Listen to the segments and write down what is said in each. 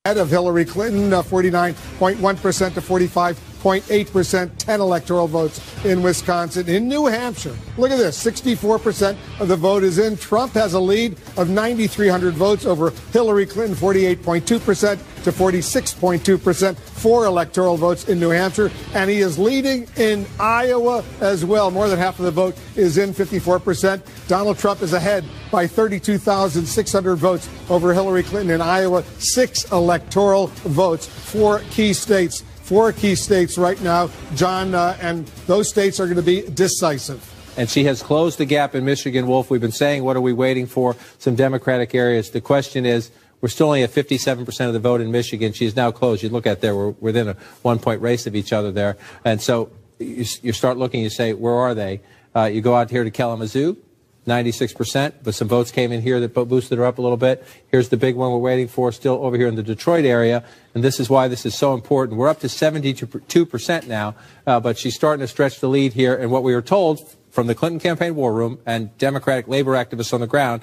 Ahead of Hillary Clinton, 49.1% to 45.8%, 10 electoral votes in Wisconsin. In New Hampshire, look at this, 64% of the vote is in. Trump has a lead of 9,300 votes over Hillary Clinton, 48.2% to 46.2%, 4 electoral votes in New Hampshire. And he is leading in Iowa as well. More than half of the vote is in, 54%. Donald Trump is ahead by 32,600 votes over Hillary Clinton in Iowa. 6 electoral votes, 4 key states. 4 key states right now, John, and those states are going to be decisive. And she has closed the gap in Michigan, Wolf. We've been saying, what are we waiting for? Some Democratic areas. The question is, we're still only at 57% of the vote in Michigan. She's now closed. You look at there, we're within a 1-point race of each other there. And so you start looking, you say, where are they? You go out here to Kalamazoo, 96%, but some votes came in here that boosted her up a little bit. Here's the big one we're waiting for, still over here in the Detroit area, and this is why this is so important. We're up to 72% now, but she's starting to stretch the lead here, and what we were told from the Clinton campaign war room and Democratic labor activists on the ground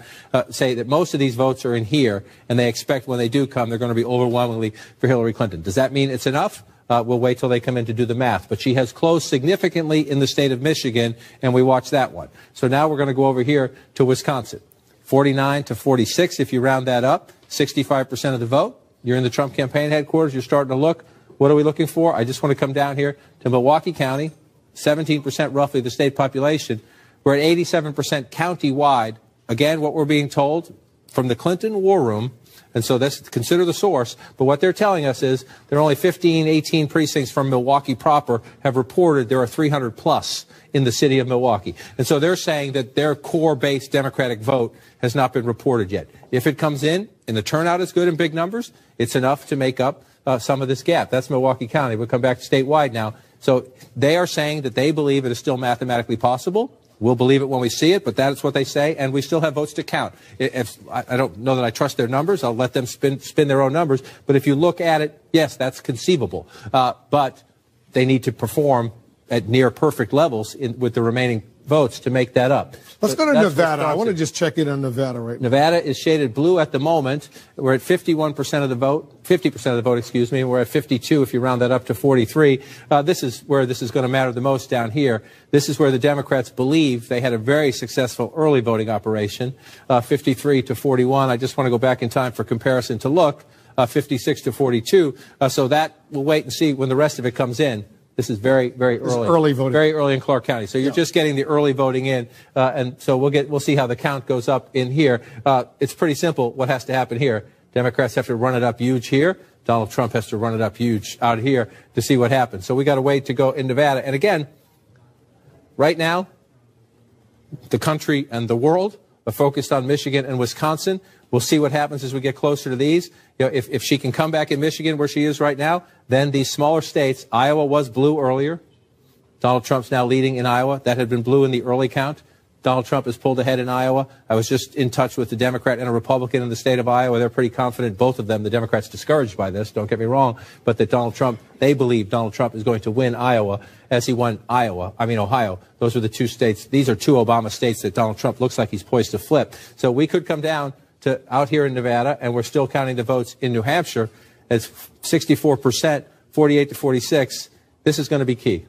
say that most of these votes are in here, and they expect when they do come, they're going to be overwhelmingly for Hillary Clinton. Does that mean it's enough? We'll wait till they come in to do the math. But she has closed significantly in the state of Michigan, and we watch that one. So now we're going to go over here to Wisconsin. 49 to 46, if you round that up, 65% of the vote. You're in the Trump campaign headquarters. You're starting to look. What are we looking for? I just want to come down here to Milwaukee County, 17% roughly the state population. We're at 87% county-wide. Again, what we're being told from the Clinton war room, and so that's, consider the source, but what they're telling us is there are only 15, 18 precincts from Milwaukee proper have reported there are 300 plus in the city of Milwaukee. And so they're saying that their core-based Democratic vote has not been reported yet. If it comes in and the turnout is good in big numbers, it's enough to make up some of this gap. That's Milwaukee County. We'll come back to statewide now. So they are saying that they believe it is still mathematically possible. We'll believe it when we see it, but that is what they say, and we still have votes to count. If I don't know that I trust their numbers. I'll let them spin their own numbers. But if you look at it, yes, that's conceivable. But they need to perform at near perfect levels with the remaining votes to make that up. Let's go to Nevada. I want to just check in on Nevada right now. Nevada is shaded blue at the moment. We're at 51% of the vote, 50% of the vote, excuse me. We're at 52 if you round that up to 43. This is where this is going to matter the most down here. This is where the Democrats believe they had a very successful early voting operation, 53 to 41. I just want to go back in time for comparison to look, 56 to 42. So that we'll wait and see when the rest of it comes in. This is very, very early. Early voting. Very early in Clark County. So you're just getting the early voting in, and so we'll see how the count goes up in here. It's pretty simple what has to happen here. Democrats have to run it up huge here. Donald Trump has to run it up huge out here to see what happens. So we got to wait to go in Nevada. And again, right now, the country and the world are focused on Michigan and Wisconsin. We'll see what happens as we get closer to these. You know, if she can come back in Michigan where she is right now, then these smaller states, Iowa was blue earlier. Donald Trump's now leading in Iowa. That had been blue in the early count. Donald Trump has pulled ahead in Iowa. I was just in touch with a Democrat and a Republican in the state of Iowa. They're pretty confident, both of them. The Democrats discouraged by this, don't get me wrong, but that Donald Trump, they believe Donald Trump is going to win Iowa as he won Ohio. Those are the 2 states. These are 2 Obama states that Donald Trump looks like he's poised to flip. So we could come down to out here in Nevada, and we're still counting the votes in New Hampshire. It's 64%, 48 to 46. This is going to be key.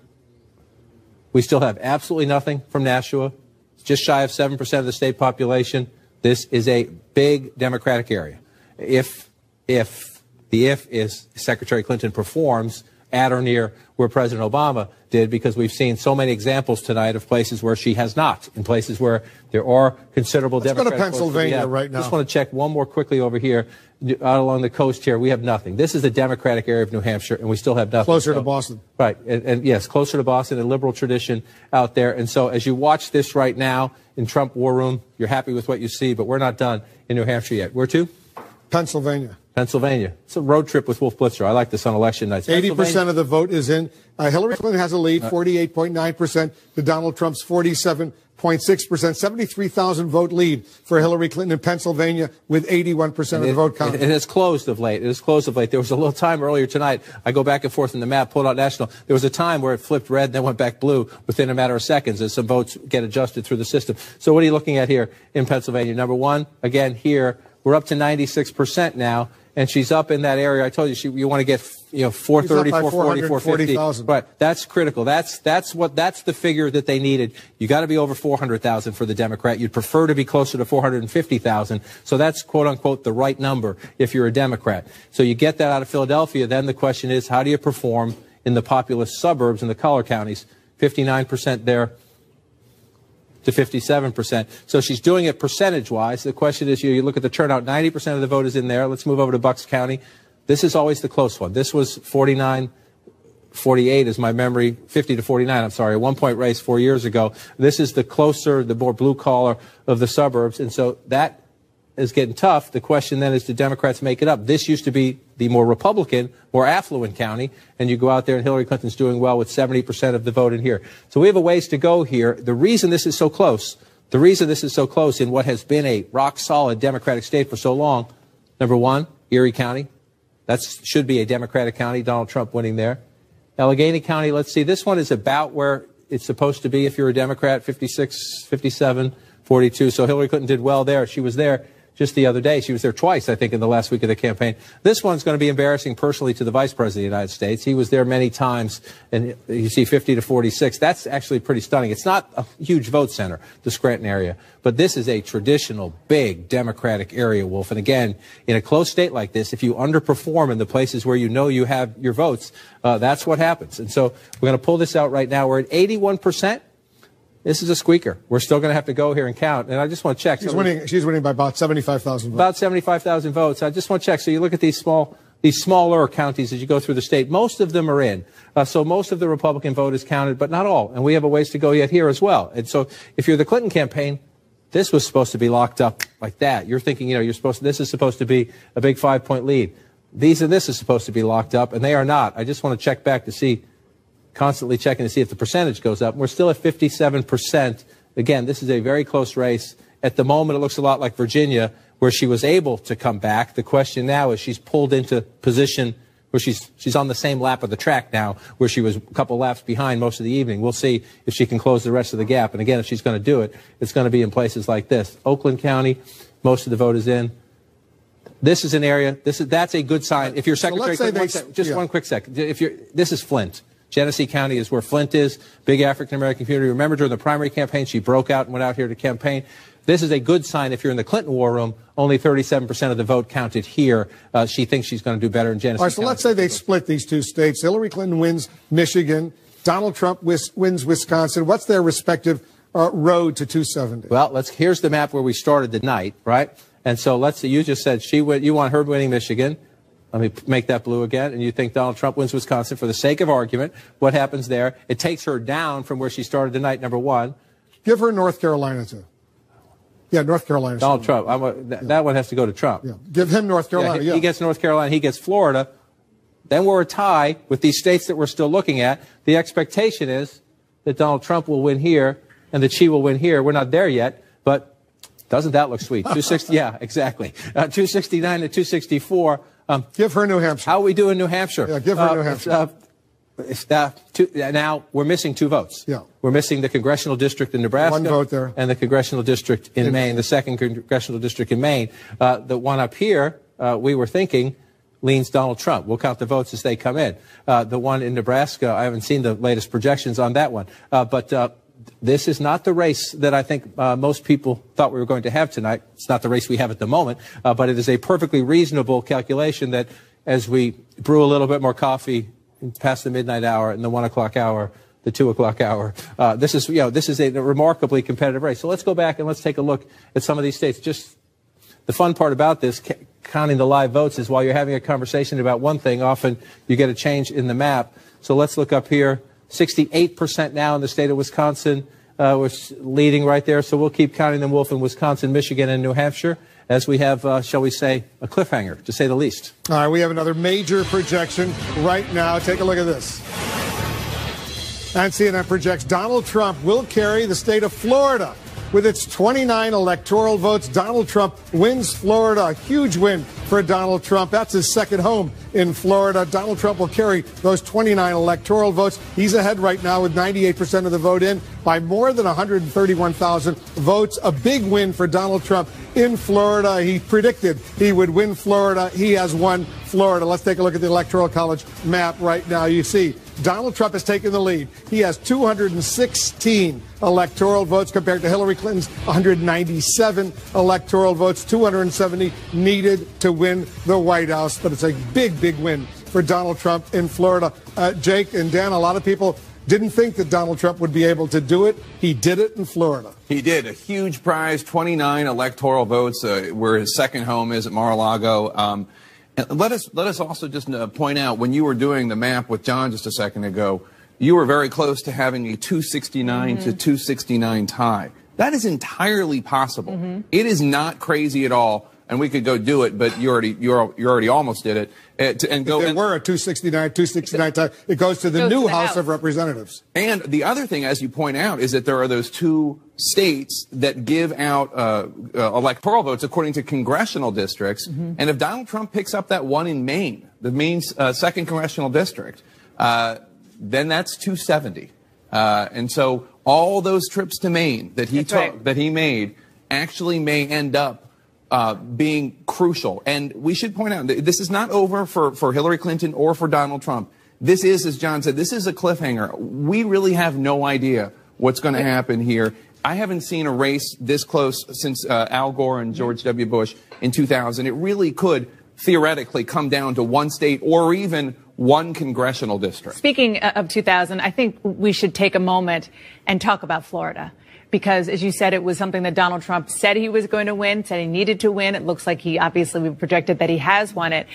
We still have absolutely nothing from Nashua. It's just shy of 7% of the state population. This is a big Democratic area. If Secretary Clinton performs at or near where President Obama did, because we've seen so many examples tonight of places where she has not, in places where there are considerable Democratic votes. Let's go to Pennsylvania right now. I just want to check one more quickly over here. Out along the coast here, we have nothing. This is the Democratic area of New Hampshire, and we still have nothing. Closer to Boston. Right, and yes, closer to Boston, a liberal tradition out there. And so as you watch this right now in Trump War Room, you're happy with what you see, but we're not done in New Hampshire yet. Where to? Pennsylvania. Pennsylvania. It's a road trip with Wolf Blitzer. I like this on election nights. 80% of the vote is in. Hillary Clinton has a lead, 48.9% to Donald Trump's 47.6%. 73,000 vote lead for Hillary Clinton in Pennsylvania with 81% of the vote counted. It has closed of late. It has closed of late. There was a little time earlier tonight. I go back and forth in the map, pulled out national. There was a time where it flipped red, then went back blue within a matter of seconds as some votes get adjusted through the system. So what are you looking at here in Pennsylvania? Number one, again, here, we're up to 96% now. and she's up in that area. I told you you want to get 430, 440, 450. Right, that's critical. That's the figure that they needed. You got to be over 400,000 for the Democrat. You'd prefer to be closer to 450,000. So that's quote unquote the right number if you're a Democrat. So you get that out of Philadelphia. Then the question is, how do you perform in the populous suburbs in the collar counties? 59% there to 57%. So she's doing it percentage-wise. The question is, you look at the turnout, 90% of the vote is in there. Let's move over to Bucks County. This is always the close one. This was 49-48 is my memory, 50 to 49, I'm sorry, a one-point race 4 years ago. This is the closer, the more blue-collar of the suburbs, and so that is getting tough. The question then is, do Democrats make it up? This used to be the more Republican, more affluent county, and you go out there and Hillary Clinton's doing well with 70% of the vote in here. So we have a ways to go here. The reason this is so close in what has been a rock-solid Democratic state for so long, number one, Erie County. That should be a Democratic county, Donald Trump winning there. Allegheny County, let's see, this one is about where it's supposed to be if you're a Democrat, 56, 57, 42. So Hillary Clinton did well there. She was there just the other day. She was there twice, I think, in the last week of the campaign. This one's going to be embarrassing personally to the Vice President of the United States. He was there many times, and you see 50 to 46. That's actually pretty stunning. It's not a huge vote center, the Scranton area, but this is a traditional, big Democratic area, Wolf. And again, in a close state like this, if you underperform in the places where you know you have your votes, that's what happens. And so we're going to pull this out right now. We're at 81%. This is a squeaker. We're still going to have to go here and count. And I just want to check. She's winning by about 75,000 votes. About 75,000 votes. I just want to check. So you look at these smaller counties as you go through the state. Most of them are in. So most of the Republican vote is counted, but not all. And we have a ways to go yet here as well. And so if you're the Clinton campaign, this was supposed to be locked up like that. You're thinking, this is supposed to be a big 5-point lead. This is supposed to be locked up, and they are not. I just want to check back to see. Constantly checking to see if the percentage goes up. We're still at 57%. Again, this is a very close race. At the moment, it looks a lot like Virginia, where she was able to come back. The question now is she's pulled into position where she's on the same lap of the track now, where she was a couple laps behind most of the evening. We'll see if she can close the rest of the gap. And again, if she's going to do it, it's going to be in places like this. Oakland County, most of the vote is in. This is an area. That's a good sign. If you're Secretary, one quick second. This is Flint. Genesee County is where Flint is, big African-American community. Remember, during the primary campaign, she broke out and went out here to campaign. This is a good sign if you're in the Clinton war room. Only 37% of the vote counted here. She thinks she's going to do better in Genesee County. All right, so let's say they split these two states. Hillary Clinton wins Michigan. Donald Trump wins Wisconsin. What's their respective road to 270? Well, here's the map where we started the night, right? And so let's see, you just said you want her winning Michigan. Let me make that blue again. And you think Donald Trump wins Wisconsin for the sake of argument. What happens there? It takes her down from where she started the night, number one. Give her North Carolina, too. Yeah, North Carolina. Donald Trump. That one has to go to Trump. Yeah. Give him North Carolina. He gets North Carolina. He gets Florida. Then we're a tie with these states that we're still looking at. The expectation is that Donald Trump will win here and that she will win here. We're not there yet, but doesn't that look sweet? 260. Yeah, exactly. 269 to 264. Give her New Hampshire. How are we doing in New Hampshire? Yeah, give her New Hampshire. Now we're missing two votes. Yeah. We're missing the congressional district in Nebraska. One vote there. And the congressional district in Maine, the second congressional district in Maine. The one up here, we were thinking, leans Donald Trump. We'll count the votes as they come in. The one in Nebraska, I haven't seen the latest projections on that one. But this is not the race that I think most people thought we were going to have tonight. It's not the race we have at the moment, but it is a perfectly reasonable calculation that as we brew a little bit more coffee past the midnight hour and the 1 o'clock hour, the 2 o'clock hour, this is a remarkably competitive race. So let's go back and let's take a look at some of these states. Just the fun part about this, counting the live votes, is while you're having a conversation about one thing, often you get a change in the map. So let's look up here. 68% now in the state of Wisconsin, was leading right there. So we'll keep counting them, Wolf, in Wisconsin, Michigan, and New Hampshire, as we have, shall we say, a cliffhanger, to say the least. All right, we have another major projection right now. Take a look at this. And CNN projects Donald Trump will carry the state of Florida. With its 29 electoral votes, Donald Trump wins Florida. A huge win for Donald Trump. That's his second home in Florida. Donald Trump will carry those 29 electoral votes. He's ahead right now with 98% of the vote in by more than 131,000 votes. A big win for Donald Trump in Florida. He predicted he would win Florida. He has won Florida. Let's take a look at the Electoral College map right now. You see Donald Trump has taken the lead. He has 216 electoral votes compared to Hillary Clinton's 197 electoral votes, 270 needed to win the White House. But it's a big, big win for Donald Trump in Florida. Jake and Dan, a lot of people didn't think that Donald Trump would be able to do it. He did it in Florida. He did. A huge prize, 29 electoral votes, where his second home is at Mar-a-Lago. And let us also just point out, when you were doing the map with John just a second ago, you were very close to having a 269 to 269 tie. That is entirely possible. It is not crazy at all. And we could go do it, but you already almost did it. If there were a 269 tie, it goes to the new House of Representatives. And the other thing, as you point out, is that there are those two states that give out electoral votes according to congressional districts. And if Donald Trump picks up that one in Maine, the Maine's second congressional district, then that's 270. And so all those trips to Maine that he made actually may end up being crucial. And we should point out, this is not over for Hillary Clinton or for Donald Trump. This is, as John said, this is a cliffhanger. We really have no idea what's going to happen here. I haven't seen a race this close since Al Gore and George W. Bush in 2000. It really could theoretically come down to one state or even one congressional district. Speaking of 2000, I think we should take a moment and talk about Florida. Because, as you said, it was something that Donald Trump said he was going to win, said he needed to win. It looks like we've projected that he has won it.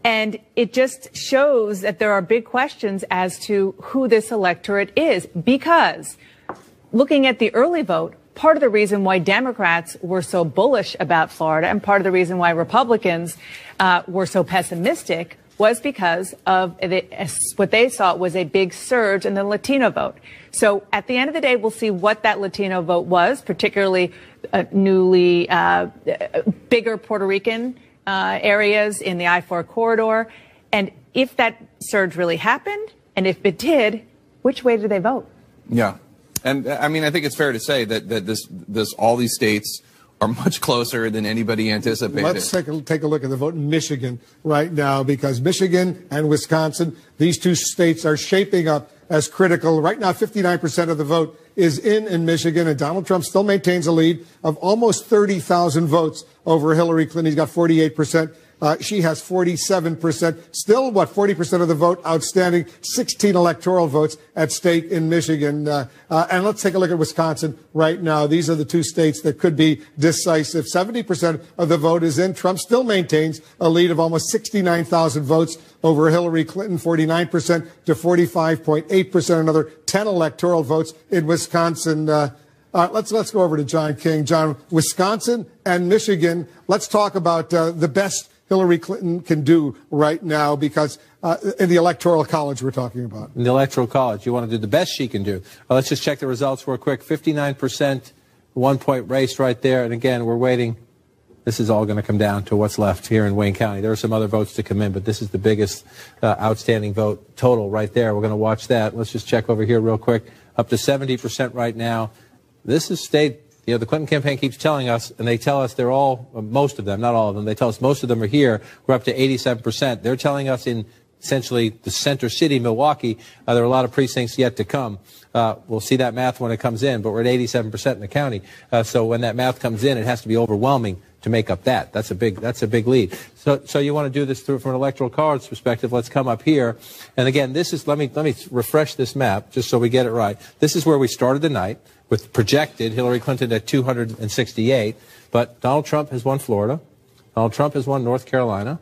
And it just shows that there are big questions as to who this electorate is. Because looking at the early vote, part of the reason why Democrats were so bullish about Florida and part of the reason why Republicans were so pessimistic was because of what they saw was a big surge in the Latino vote. So at the end of the day, we'll see what that Latino vote was, particularly newly bigger Puerto Rican areas in the I-4 corridor. And if that surge really happened, and if it did, which way did they vote? Yeah. And I mean, I think it's fair to say that all these states are much closer than anybody anticipated. Let's take a look at the vote in Michigan right now, because Michigan and Wisconsin, these two states are shaping up as critical. Right now, 59% of the vote is in Michigan, and Donald Trump still maintains a lead of almost 30,000 votes over Hillary Clinton. He's got 48%. She has 47%. Still, 40% of the vote outstanding, 16 electoral votes at stake in Michigan. And let's take a look at Wisconsin right now. These are the two states that could be decisive. 70% of the vote is in. Trump still maintains a lead of almost 69,000 votes over Hillary Clinton, 49% to 45.8%. Another 10 electoral votes in Wisconsin. Let's go over to John King. John, Wisconsin and Michigan, let's talk about the best Hillary Clinton can do right now, because in the Electoral College we're talking about. In the Electoral College, you want to do the best she can do. Let's just check the results real quick. 59%, 1-point race right there. And again, we're waiting. This is all going to come down to what's left here in Wayne County. There are some other votes to come in, but this is the biggest outstanding vote total right there. We're going to watch that. Let's just check over here real quick. Up to 70% right now. This is state. You know, the Clinton campaign keeps telling us, and they tell us they're all, most of them, not all of them, they tell us most of them are here. We're up to 87%. They're telling us in essentially the center city, Milwaukee, there are a lot of precincts yet to come. We'll see that math when it comes in, but we're at 87% in the county. So when that math comes in, it has to be overwhelming to make up that. That's a big lead. So you want to do this from an Electoral College perspective. Let's come up here. And again, this is, let me refresh this map just so we get it right. This is where we started the night with projected Hillary Clinton at 268. But Donald Trump has won Florida. Donald Trump has won North Carolina.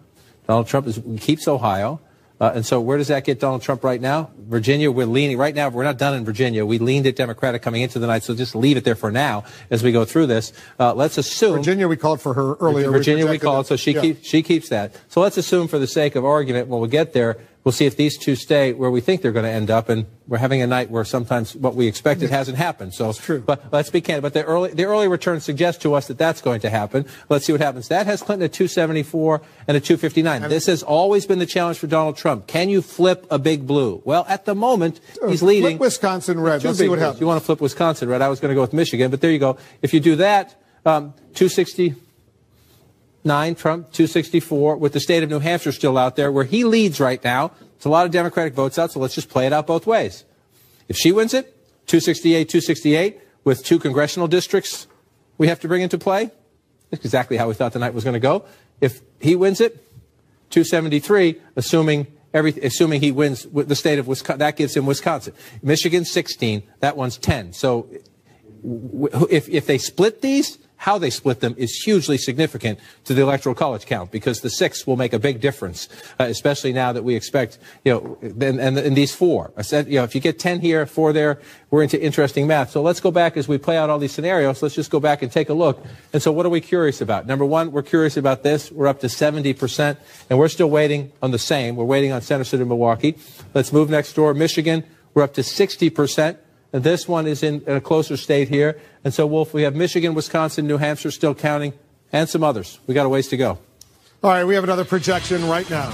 Donald Trump keeps Ohio. And so where does that get Donald Trump right now? Virginia, we're leaning. Right now, we're not done in Virginia. We leaned at Democratic coming into the night, so just leave it there for now as we go through this. Let's assume. Virginia, we called for her earlier. Virginia, we called, so she keeps that. So let's assume for the sake of argument, when we get there, we'll see if these two stay where we think they're going to end up, and we're having a night where sometimes what we expected hasn't happened. So, that's true. But let's be candid. But the early returns suggest to us that that's going to happen. Let's see what happens. That has Clinton at 274 and at 259. This has always been the challenge for Donald Trump. Can you flip a big blue? Well, at the moment, he's leading. Flip Wisconsin red. Let's see what happens. You want to flip Wisconsin red? I was going to go with Michigan, but there you go. If you do that, 269, Trump, 264, with the state of New Hampshire still out there, where he leads right now. There's a lot of Democratic votes out, so let's just play it out both ways. If she wins it, 268, 268, with 2 congressional districts we have to bring into play. That's exactly how we thought the night was going to go. If he wins it, 273, assuming he wins the state of Wisconsin, that gives him Wisconsin. Michigan, 16, that one's 10. So if they split these, how they split them is hugely significant to the Electoral College count, because the 6 will make a big difference, especially now that we expect, and these 4. I said, if you get 10 here, 4 there, we're into interesting math. So let's go back as we play out all these scenarios. Let's just go back and take a look. And so what are we curious about? Number one, we're curious about this. We're up to 70%, and we're still waiting on the same. We're waiting on Center City, Milwaukee. Let's move next door. Michigan, we're up to 60%. And this one is in a closer state here. And so, Wolf, we have Michigan, Wisconsin, New Hampshire still counting, and some others. We got a ways to go. All right, we have another projection right now.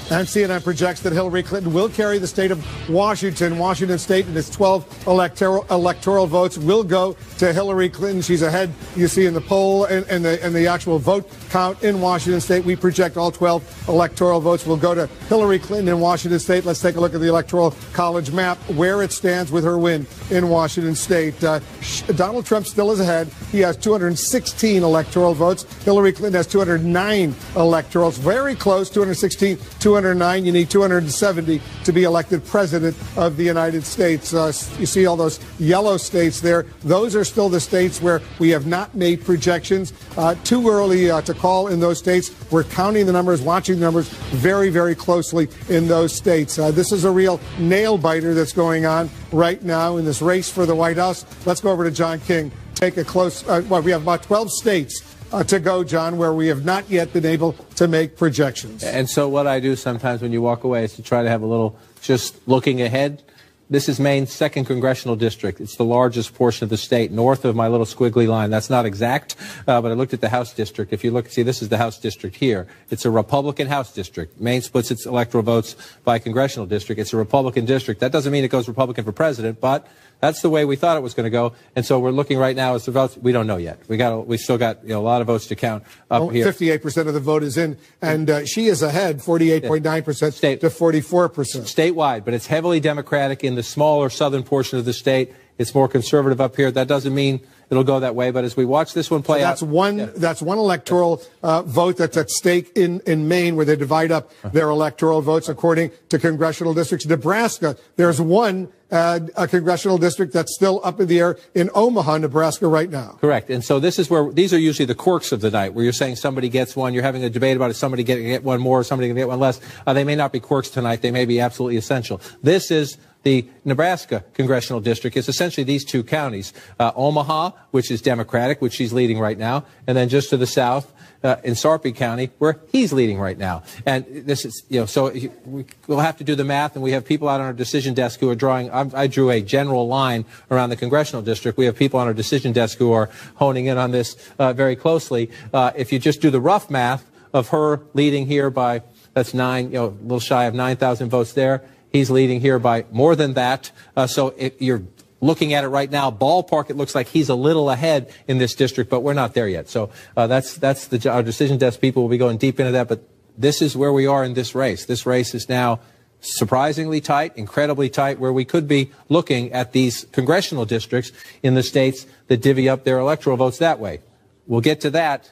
And CNN projects that Hillary Clinton will carry the state of Washington. Washington State and its 12 electoral votes will go to Hillary Clinton. She's ahead, you see, in the poll and the actual vote count in Washington State. We project all 12 electoral votes will go to Hillary Clinton in Washington State. Let's take a look at the Electoral College map, where it stands with her win in Washington State. Donald Trump still is ahead. He has 216 electoral votes. Hillary Clinton has 209 electorals. Very close, 216, 209. You need 270 to be elected president of the United States. You see all those yellow states there. Those are still the states where we have not made projections. Too early to call in those states. We're counting the numbers, watching the numbers very, very closely in those states. This is a real nail biter that's going on right now in this race for the White House. Let's go over to John King. Take a close. We have about 12 states to go, John, where we have not yet been able to make projections. And so what I do sometimes when you walk away is to try to have a little just looking ahead. This is Maine's 2nd congressional district. It's the largest portion of the state, north of my little squiggly line. That's not exact, but I looked at the House district. If you look, see, this is the House district here. It's a Republican House district. Maine splits its electoral votes by congressional district. It's a Republican district. That doesn't mean it goes Republican for president, but that's the way we thought it was going to go. And so we're looking right now as the votes. We don't know yet. We still got a lot of votes to count up here. 58% of the vote is in, and she is ahead, 48.9% to 44%. Statewide, but it's heavily Democratic in the smaller southern portion of the state. It's more conservative up here. That doesn't mean it'll go that way, but as we watch this one play out, that's one electoral vote that's at stake in Maine, where they divide up their electoral votes according to congressional districts. Nebraska, there's one a congressional district that's still up in the air in Omaha, Nebraska right now. Correct. And so this is where these are usually the quirks of the night, where you're saying somebody gets one, you're having a debate about it, somebody get one more, somebody can get one less. They may not be quirks tonight. They may be absolutely essential. This is the Nebraska congressional district. It's essentially these 2 counties, Omaha, which is Democratic, which she's leading right now, and then just to the south, in Sarpy County, where he's leading right now. And this is, so we'll have to do the math, and we have people out on our decision desk who are drawing. I drew a general line around the congressional district. We have people on our decision desk who are honing in on this very closely. If you just do the rough math of her leading here by, that's a little shy of 9,000 votes there. He's leading here by more than that. So you're looking at it right now, ballpark, it looks like he's a little ahead in this district, but we're not there yet. So that's our decision desk people will be going deep into that. But this is where we are in this race. This race is now surprisingly tight, incredibly tight, where we could be looking at these congressional districts in the states that divvy up their electoral votes that way. We'll get to that.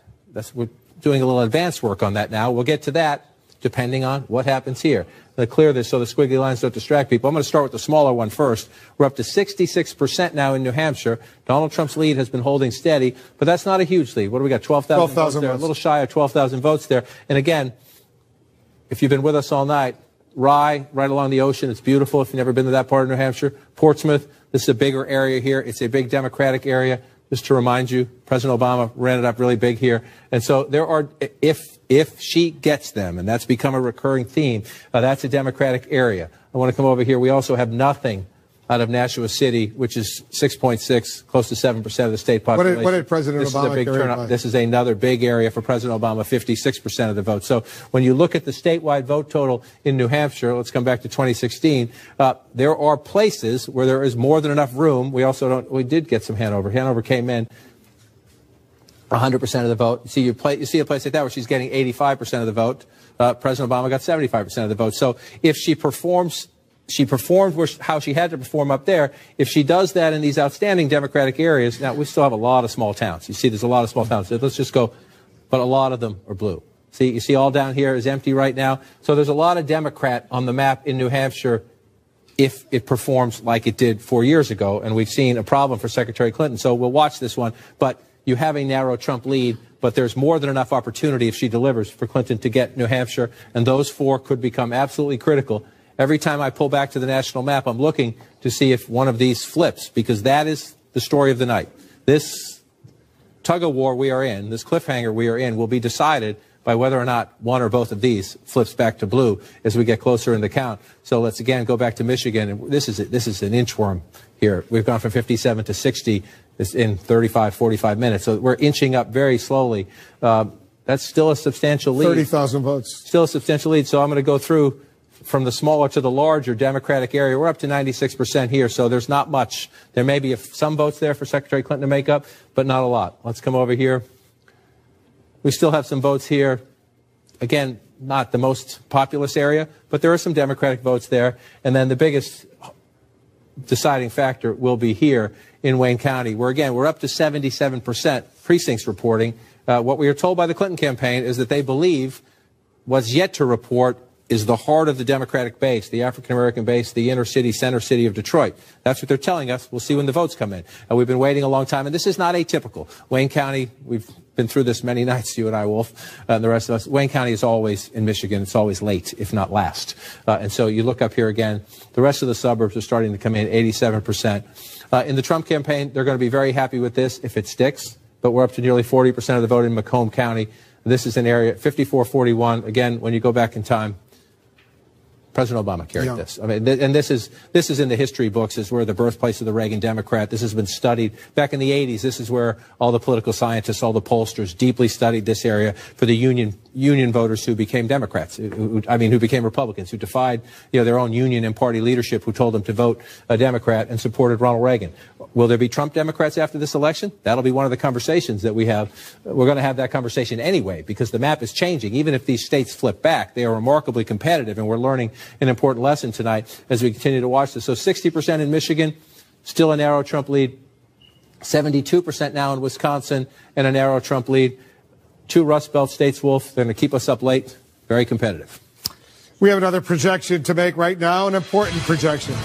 We're doing a little advanced work on that now. We'll get to that depending on what happens here. To clear this so the squiggly lines don't distract people, I'm going to start with the smaller one first. We're up to 66% now in New Hampshire. Donald Trump's lead has been holding steady, but that's not a huge lead. What do we got, 12,000 votes there? A little shy of 12,000 votes there. And again, if you've been with us all night, Rye, right along the ocean, it's beautiful if you've never been to that part of New Hampshire. Portsmouth, this is a bigger area here. It's a big Democratic area. Just to remind you, President Obama ran it up really big here. And so there are, if she gets them, and that's become a recurring theme, that's a Democratic area. I want to come over here. We also have nothing out of Nashua City, which is 6.6, close to 7% of the state population. What did President Obama carry? This is a big turnout. This is another big area for President Obama, 56% of the vote. So when you look at the statewide vote total in New Hampshire, let's come back to 2016, there are places where there is more than enough room. We did get some Hanover. Hanover came in 100% of the vote. You see a place like that where she's getting 85% of the vote. President Obama got 75% of the vote. So if she performed how she had to perform up there. If she does that in these outstanding Democratic areas, now we still have a lot of small towns. You see, there's a lot of small towns. So let's just go, but a lot of them are blue. See, you see all down here is empty right now. So there's a lot of Democrat on the map in New Hampshire if it performs like it did 4 years ago. And we've seen a problem for Secretary Clinton. So we'll watch this one. But you have a narrow Trump lead, but there's more than enough opportunity if she delivers for Clinton to get New Hampshire. And those four could become absolutely critical. Every time I pull back to the national map, I'm looking to see if one of these flips, because that is the story of the night. This tug-of-war we are in, this cliffhanger we are in, will be decided by whether or not one or both of these flips back to blue as we get closer in the count. So let's again go back to Michigan. And this is an inchworm here. We've gone from 57 to 60 in 35, 45 minutes. So we're inching up very slowly. That's still a substantial lead. 30,000 votes. Still a substantial lead. So I'm going to go through from the smaller to the larger Democratic area. We're up to 96% here, so there's not much. There may be some votes there for Secretary Clinton to make up, but not a lot. Let's come over here. We still have some votes here. Again, not the most populous area, but there are some Democratic votes there. And then the biggest deciding factor will be here in Wayne County, where, again, we're up to 77% precincts reporting. What we are told by the Clinton campaign is that they believe what's yet to report is the heart of the Democratic base, the African-American base, the inner city, center city of Detroit. That's what they're telling us. We'll see when the votes come in. We've been waiting a long time, and this is not atypical. Wayne County, we've been through this many nights, you and I, Wolf, and the rest of us. Wayne County is always, in Michigan, it's always late, if not last. And so you look up here again, the rest of the suburbs are starting to come in, 87%. In the Trump campaign, they're going to be very happy with this if it sticks, but we're up to nearly 40% of the vote in Macomb County. This is an area, 54-41. Again, when you go back in time, President Obama carried this. I mean, and this is in the history books. This is where the birthplace of the Reagan Democrat. This has been studied back in the 80s. This is where all the political scientists, all the pollsters deeply studied this area for the union voters who became Democrats, who became Republicans, who defied their own union and party leadership, who told them to vote a Democrat and supported Ronald Reagan. Will there be Trump Democrats after this election? That'll be one of the conversations that we have. We're going to have that conversation anyway, because the map is changing. Even if these states flip back, they are remarkably competitive, and we're learning an important lesson tonight as we continue to watch this. So 60% in Michigan, still a narrow Trump lead. 72% now in Wisconsin, and a narrow Trump lead. Two Rust Belt states, Wolf, they're going to keep us up late. Very competitive. We have another projection to make right now, an important projection.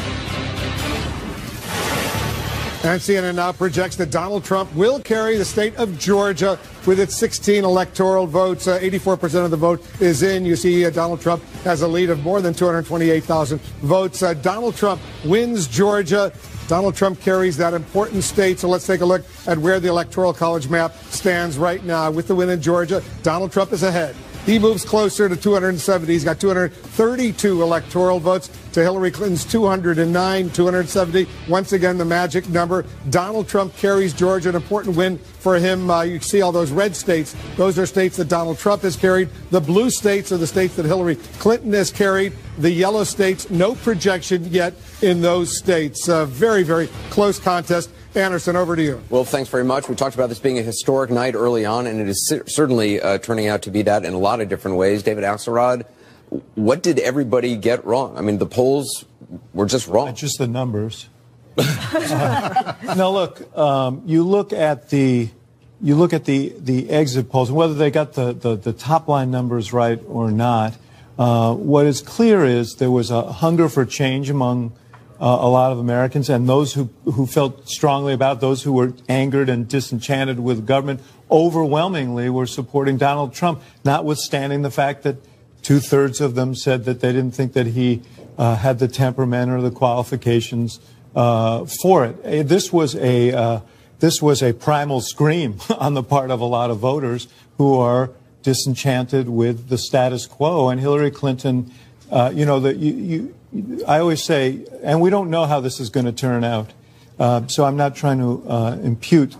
And CNN now projects that Donald Trump will carry the state of Georgia with its 16 electoral votes. 84% of the vote is in. You see Donald Trump has a lead of more than 228,000 votes. Donald Trump wins Georgia. Donald Trump carries that important state. So let's take a look at where the Electoral College map stands right now. With the win in Georgia, Donald Trump is ahead. He moves closer to 270. He's got 232 electoral votes to Hillary Clinton's 209, 270. Once again, the magic number. Donald Trump carries Georgia, an important win for him. You see all those red states. Those are states that Donald Trump has carried. The blue states are the states that Hillary Clinton has carried. The yellow states, no projection yet in those states. Very, very close contest. Anderson, over to you. Well, thanks very much. We talked about this being a historic night early on, and it is certainly turning out to be that in a lot of different ways. David Axelrod, what did everybody get wrong? I mean, the polls were just wrong. Just the numbers. Now, look, you look at the exit polls, and whether they got the top line numbers right or not. What is clear is there was a hunger for change among a lot of Americans, and those who felt strongly about, those who were angered and disenchanted with government, overwhelmingly were supporting Donald Trump, notwithstanding the fact that 2/3 of them said that they didn't think that he had the temperament or the qualifications for it. This was a primal scream on the part of a lot of voters who are disenchanted with the status quo. And Hillary Clinton, I always say, and we don't know how this is going to turn out. So I'm not trying to impute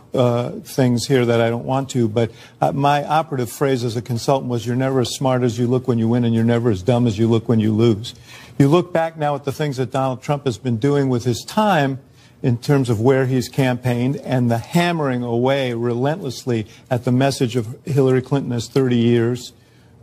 things here that I don't want to, but my operative phrase as a consultant was, you're never as smart as you look when you win, and you're never as dumb as you look when you lose. You look back now at the things that Donald Trump has been doing with his time in terms of where he's campaigned and the hammering away relentlessly at the message of Hillary Clinton as 30 years.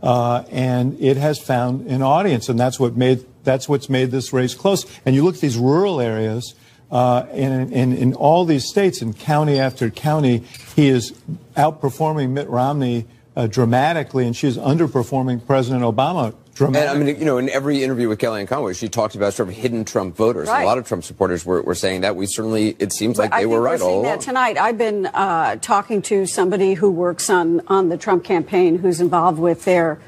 And it has found an audience, and that's what's made this race close. And you look at these rural areas, in all these states, in county after county, he is outperforming Mitt Romney dramatically, and she's underperforming President Obama dramatically. And I mean, you know, in every interview with Kellyanne Conway, she talked about sort of hidden Trump voters. Right. A lot of Trump supporters were saying that. We certainly, it seems like they were right all along. That tonight, I've been talking to somebody who works on the Trump campaign, who's involved with their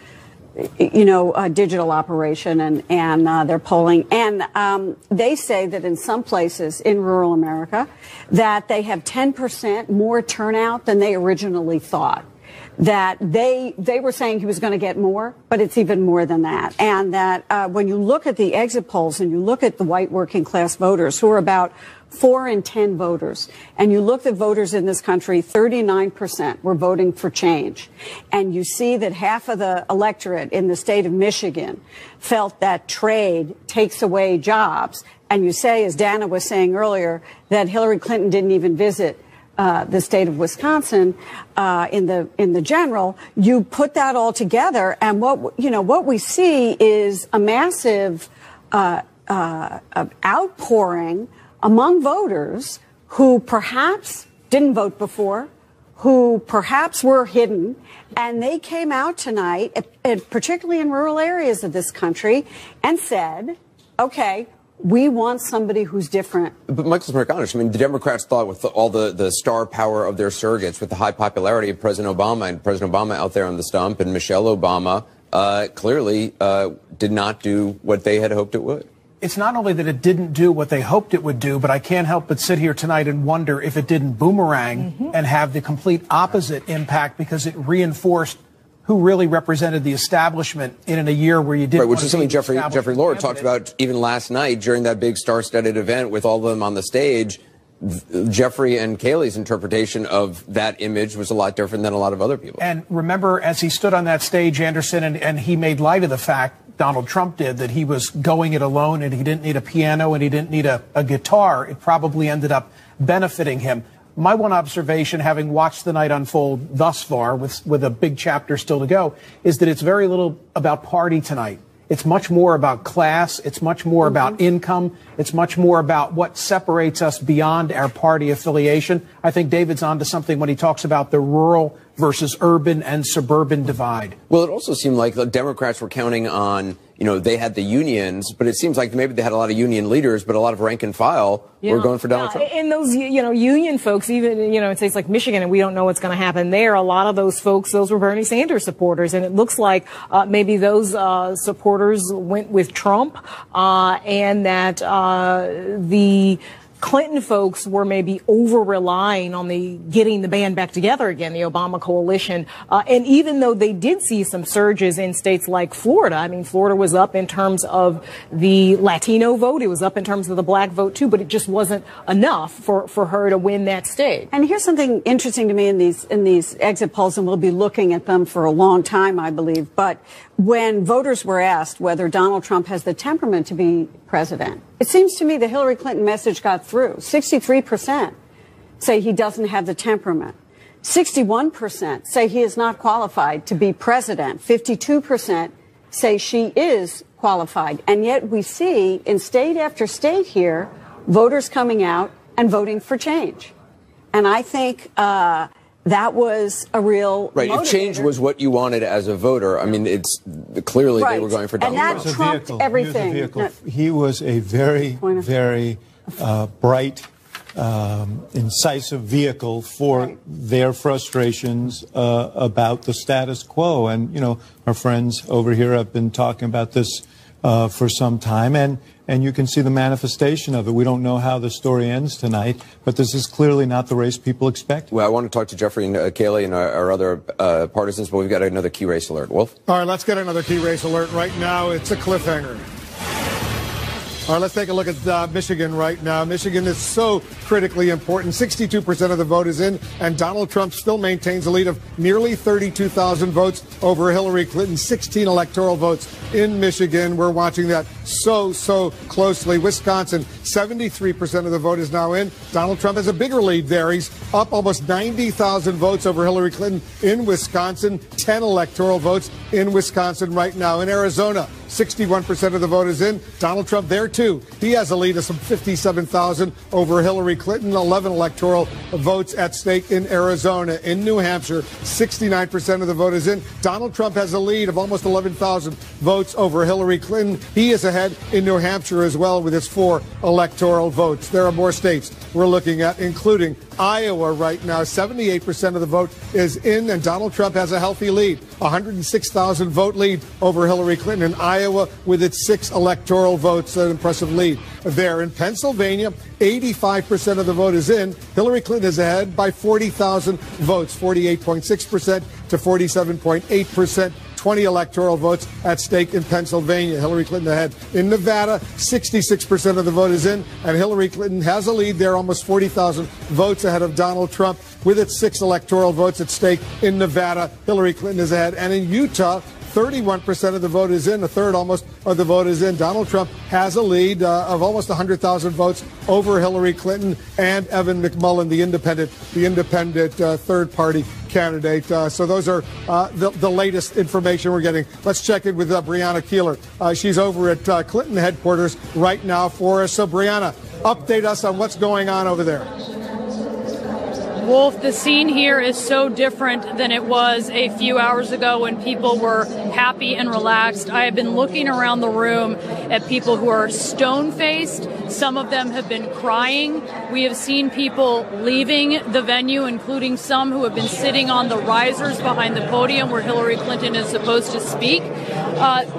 digital operation and their polling. And they say that in some places in rural America that they have 10% more turnout than they originally thought. That they were saying he was going to get more, but it's even more than that. And that when you look at the exit polls and you look at the white working class voters, who are about 4 in 10 voters, and you look at voters in this country, 39% were voting for change. And you see that half of the electorate in the state of Michigan felt that trade takes away jobs. And you say, as Dana was saying earlier, that Hillary Clinton didn't even visit the state of Wisconsin in the general. You put that all together, and what we see is a massive outpouring among voters who perhaps didn't vote before, who perhaps were hidden, and they came out tonight, particularly in rural areas of this country, and said, okay, we want somebody who's different. But Michael Smirkanish, I mean, the Democrats thought with all the star power of their surrogates, with the high popularity of President Obama, and President Obama out there on the stump, and Michelle Obama clearly did not do what they had hoped it would. It's not only that it didn't do what they hoped it would do, but I can't help but sit here tonight and wonder if it didn't boomerang and have the complete opposite impact, because it reinforced who really represented the establishment in a year where you didn't. Right, which is something Jeffrey Lord talked about even last night during that big star-studded event with all of them on the stage. Jeffrey and Kayleigh's interpretation of that image was a lot different than a lot of other people. And remember, as he stood on that stage, Anderson, and he made light of the fact, Donald Trump did, that he was going it alone and he didn't need a piano and he didn't need a guitar. It probably ended up benefiting him. My one observation, having watched the night unfold thus far, with a big chapter still to go, is that it's very little about party tonight. It's much more about class. It's much more about income. It's much more about what separates us beyond our party affiliation. I think David's onto something when he talks about the rural versus urban and suburban divide. Well, it also seemed like the Democrats were counting on, they had the unions, but it seems like maybe they had a lot of union leaders, but a lot of rank and file were going for Donald Trump. And those, union folks, even, in states like Michigan, and we don't know what's going to happen there, a lot of those folks, those were Bernie Sanders supporters. And it looks like maybe those supporters went with Trump, and that the Clinton folks were maybe over-relying on getting the band back together again, the Obama coalition. And even though they did see some surges in states like Florida, I mean, Florida was up in terms of the Latino vote. It was up in terms of the black vote, too, but it just wasn't enough for her to win that state. And here's something interesting to me in these exit polls, and we'll be looking at them for a long time, I believe. But when voters were asked whether Donald Trump has the temperament to be president, it seems to me the Hillary Clinton message got through. 63% say he doesn't have the temperament. 61% say he is not qualified to be president. 52% say she is qualified. And yet we see in state after state here, voters coming out and voting for change. And I think that was a real right. motivator. If change was what you wanted as a voter, I mean, it's clearly they were going for Donald Trump. And that trumped everything. He was a very, very bright, incisive vehicle for their frustrations about the status quo. And, our friends over here have been talking about this for some time, and you can see the manifestation of it. We don't know how the story ends tonight, but this is clearly not the race people expect. Well, I want to talk to Jeffrey and Kayleigh and our other partisans, but we've got another key race alert. Wolf? All right, let's get another key race alert right now. It's a cliffhanger. All right, let's take a look at Michigan right now. Michigan is so critically important. 62% of the vote is in, and Donald Trump still maintains a lead of nearly 32,000 votes over Hillary Clinton. 16 electoral votes in Michigan. We're watching that so closely. Wisconsin, 73% of the vote is now in. Donald Trump has a bigger lead there. He's up almost 90,000 votes over Hillary Clinton in Wisconsin. 10 electoral votes in Wisconsin right now. In Arizona, 61% of the vote is in. Donald Trump there, too. He has a lead of some 57,000 over Hillary Clinton. 11 electoral votes at stake in Arizona. In New Hampshire, 69% of the vote is in. Donald Trump has a lead of almost 11,000 votes over Hillary Clinton. He is ahead in New Hampshire as well with his 4 electoral votes. There are more states we're looking at, including Iowa right now. 78% of the vote is in, and Donald Trump has a healthy lead. 106,000 vote lead over Hillary Clinton in Iowa with its 6 electoral votes. An impressive lead there. In Pennsylvania, 85% of the vote is in. Hillary Clinton is ahead by 40,000 votes, 48.6% to 47.8%. 20 electoral votes at stake in Pennsylvania. Hillary Clinton ahead. In Nevada, 66% of the vote is in, and Hillary Clinton has a lead there, almost 40,000 votes ahead of Donald Trump with its 6 electoral votes at stake in Nevada. Hillary Clinton is ahead. And in Utah, 31% of the vote is in. A third almost of the vote is in. Donald Trump has a lead of almost 100,000 votes over Hillary Clinton and Evan McMullin, the independent third-party candidate. So those are the latest information we're getting. Let's check in with Brianna Keeler. She's over at Clinton headquarters right now for us. So, Brianna, update us on what's going on over there. Wolf, the scene here is so different than it was a few hours ago when people were happy and relaxed. I have been looking around the room at people who are stone-faced. Some of them have been crying. We have seen people leaving the venue, including some who have been sitting on the risers behind the podium where Hillary Clinton is supposed to speak.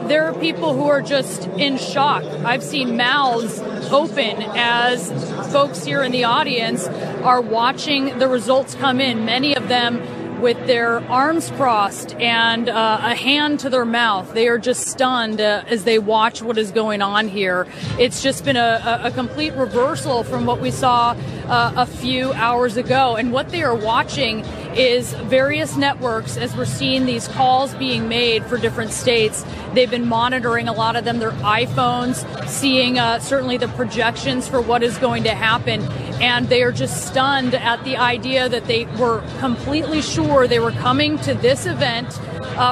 There are people who are just in shock. I've seen mouths open as folks here in the audience are watching the results come in, many of them with their arms crossed and a hand to their mouth. They are just stunned as they watch what is going on here. It's just been a complete reversal from what we saw a few hours ago. And what they are watching is various networks, as we're seeing these calls being made for different states. They've been monitoring, a lot of them, their iPhones, seeing certainly the projections for what is going to happen. And they are just stunned at the idea that they were completely sure they were coming to this event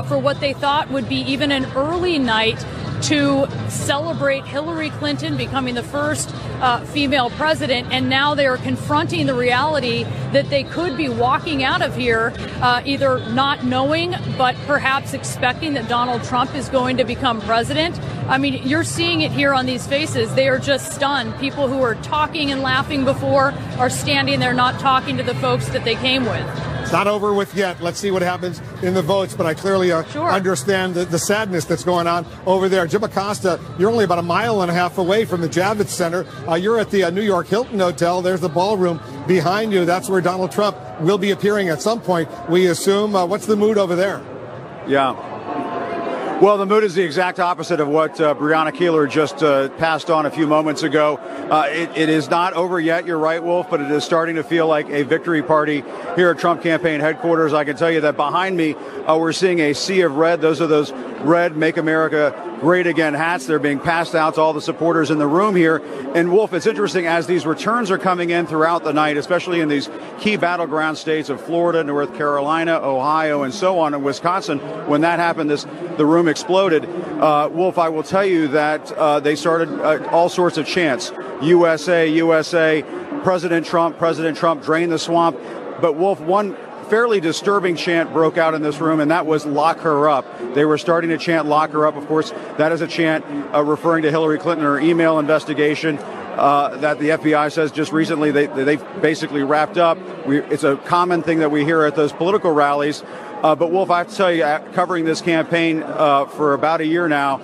for what they thought would be even an early night to celebrate Hillary Clinton becoming the first female president, and now they are confronting the reality that they could be walking out of here either not knowing but perhaps expecting that Donald Trump is going to become president. I mean, you're seeing it here on these faces. They are just stunned. People who were talking and laughing before are standing there not talking to the folks that they came with. It's not over with yet. Let's see what happens in the votes, but I clearly understand the sadness that's going on over there. Jim Acosta, you're only about a mile and a half away from the Javits Center. You're at the New York Hilton Hotel. There's the ballroom behind you. That's where Donald Trump will be appearing at some point, we assume. What's the mood over there? Yeah. Well, the mood is the exact opposite of what Brianna Keeler just passed on a few moments ago. It is not over yet, you're right, Wolf, but it is starting to feel like a victory party here at Trump campaign headquarters. I can tell you that behind me, we're seeing a sea of red. Those are those red Make America Great Again hats. They're being passed out to all the supporters in the room here. And, Wolf, it's interesting as these returns are coming in throughout the night, especially in these key battleground states of Florida, North Carolina, Ohio, and so on, and Wisconsin. When that happened, the room exploded. Wolf, I will tell you that they started all sorts of chants. USA, USA, President Trump, drain the swamp. But, Wolf, one fairly disturbing chant broke out in this room, and that was "lock her up." They were starting to chant "lock her up." Of course, that is a chant referring to Hillary Clinton, her email investigation that the FBI says just recently they basically wrapped up. It's a common thing that we hear at those political rallies. But Wolf, I have to tell you, covering this campaign for about a year now,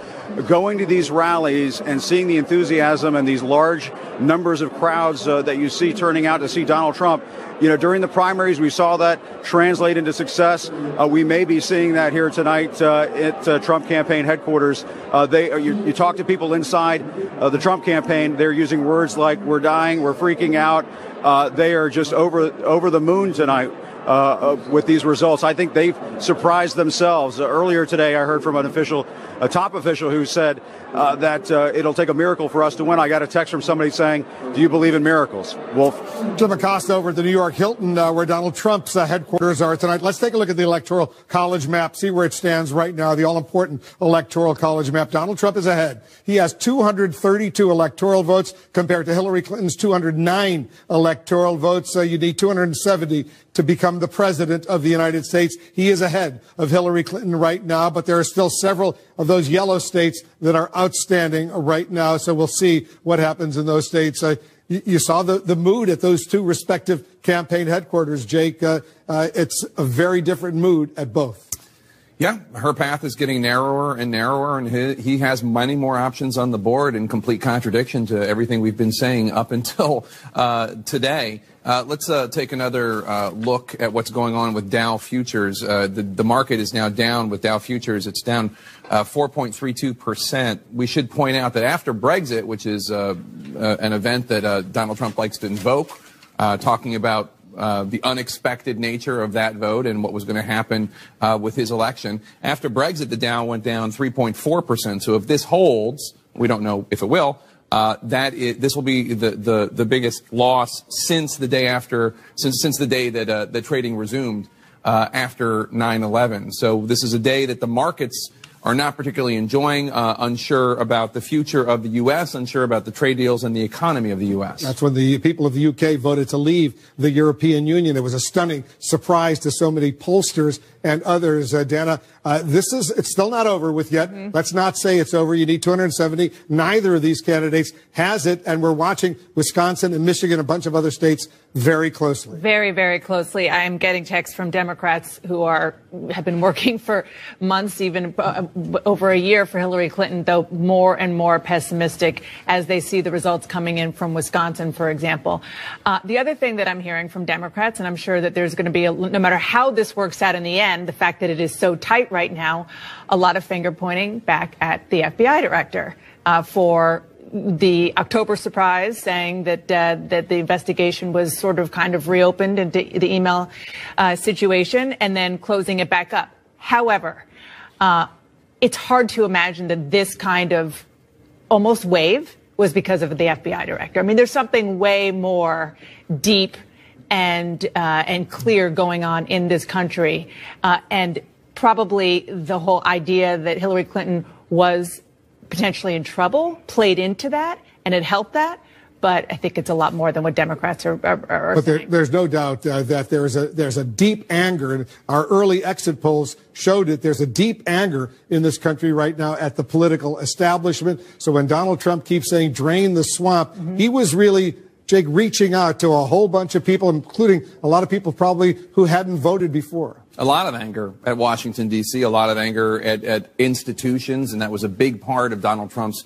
going to these rallies and seeing the enthusiasm and these large numbers of crowds that you see turning out to see Donald Trump, during the primaries, we saw that translate into success. We may be seeing that here tonight at Trump campaign headquarters. You talk to people inside the Trump campaign, they're using words like "we're dying," "we're freaking out." They are just over the moon tonight with these results. I think they've surprised themselves. Earlier today, I heard from a top official who said that it'll take a miracle for us to win. I got a text from somebody saying, "Do you believe in miracles?" Wolf. Jim Acosta over at the New York Hilton, where Donald Trump's headquarters are tonight. Let's take a look at the Electoral College map, see where it stands right now, the all-important Electoral College map. Donald Trump is ahead. He has 232 electoral votes compared to Hillary Clinton's 209 electoral votes. You need 270 to become the president of the United States. He is ahead of Hillary Clinton right now, but there are still several of those yellow states that are outstanding right now. So we'll see what happens in those states. You saw the mood at those two respective campaign headquarters, Jake. It's a very different mood at both. Yeah, her path is getting narrower and narrower, and he has many more options on the board, in complete contradiction to everything we've been saying up until today. Let's take another look at what's going on with Dow futures. The market is now down with Dow futures. It's down 4.32%. We should point out that after Brexit, which is an event that Donald Trump likes to invoke, talking about the unexpected nature of that vote and what was going to happen with his election. After Brexit, the Dow went down 3.4%. So if this holds, we don't know if it will, this will be the biggest loss since the day that the trading resumed after 9/11. So this is a day that the markets are not particularly enjoying, unsure about the future of the U.S., unsure about the trade deals and the economy of the U.S. That's when the people of the U.K. voted to leave the European Union. It was a stunning surprise to so many pollsters and others. Dana, it's still not over with yet. Let's not say it's over. You need 270. Neither of these candidates has it, and we're watching Wisconsin and Michigan, a bunch of other states, very closely. Very, very closely. I am getting texts from Democrats who have been working for months, even over a year, for Hillary Clinton, though more and more pessimistic as they see the results coming in from Wisconsin, for example. The other thing that I'm hearing from Democrats, and I'm sure that there's going to be, no matter how this works out in the end, the fact that it is so tight right now, a lot of finger pointing back at the FBI director for the October surprise, saying that the investigation was sort of kind of reopened into the email situation, and then closing it back up. However, it's hard to imagine that this kind of almost wave was because of the FBI director. I mean, there's something way more deep and clear going on in this country, and probably the whole idea that Hillary Clinton was potentially in trouble played into that, and it helped that. But I think it's a lot more than what Democrats are saying. There's no doubt that there's a deep anger, and our early exit polls showed it. There's a deep anger in this country right now at the political establishment. So when Donald Trump keeps saying drain the swamp, he was really, Jake, reaching out to a whole bunch of people, including a lot of people probably who hadn't voted before. A lot of anger at Washington, D.C., a lot of anger at institutions, and that was a big part of Donald Trump's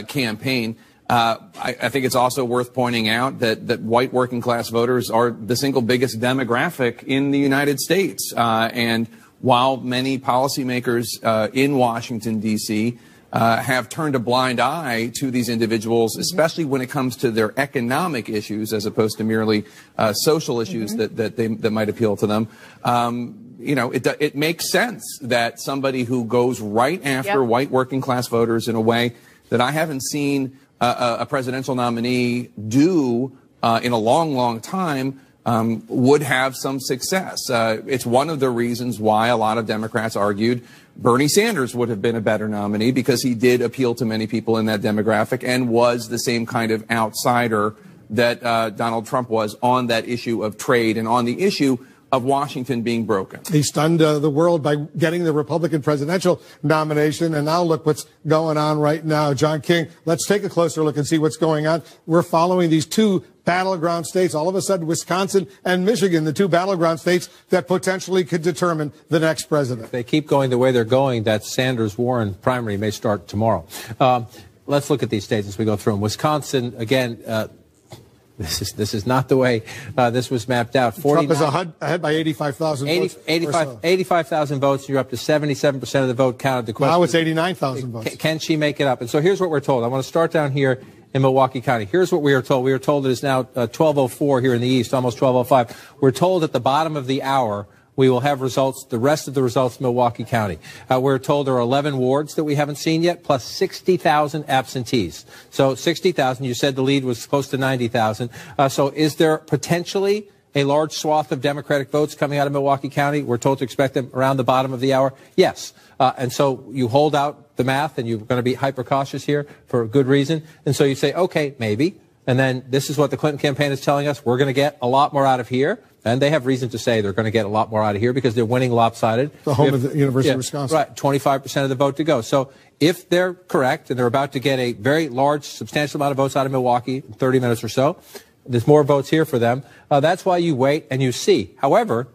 campaign. I think it's also worth pointing out that white working class voters are the single biggest demographic in the United States. And while many policymakers in Washington, D.C., have turned a blind eye to these individuals, especially when it comes to their economic issues, as opposed to merely social issues that might appeal to them. It makes sense that somebody who goes right after white working class voters in a way that I haven't seen a presidential nominee do in a long, long time would have some success. It's one of the reasons why a lot of Democrats argued Bernie Sanders would have been a better nominee, because he did appeal to many people in that demographic and was the same kind of outsider that Donald Trump was on that issue of trade and on the issue of Washington being broken. He stunned the world by getting the Republican presidential nomination, and now look what's going on right now. John King, let's take a closer look and see what's going on. We're following these two battleground states. All of a sudden, Wisconsin and Michigan, the two battleground states that potentially could determine the next president. If they keep going the way they're going, that Sanders-Warren primary may start tomorrow. Let's look at these states as we go through them. Wisconsin, again, this is not the way this was mapped out. Trump is ahead by 85,000 votes. 85,000 votes. You're up to 77% of the vote counted. The question now it's 89,000 votes. Can she make it up? And so here's what we're told. I want to start down here in Milwaukee County. Here's what we are told. We are told it is now 12:04 here in the east, almost 12:05. We're told at the bottom of the hour we will have results, the rest of the results in Milwaukee County. We're told there are 11 wards that we haven't seen yet, plus 60,000 absentees. So 60,000, you said the lead was close to 90,000. So is there potentially a large swath of Democratic votes coming out of Milwaukee County? We're told to expect them around the bottom of the hour. Yes. And so you hold out the math, and you're going to be hyper cautious here for a good reason. And so you say, okay, maybe. And then this is what the Clinton campaign is telling us. We're going to get a lot more out of here. And they have reason to say they're going to get a lot more out of here because they're winning lopsided. The home of the University of Wisconsin. Right, 25% of the vote to go. So if they're correct and they're about to get a very large, substantial amount of votes out of Milwaukee in 30 minutes or so, there's more votes here for them. That's why you wait and you see. However,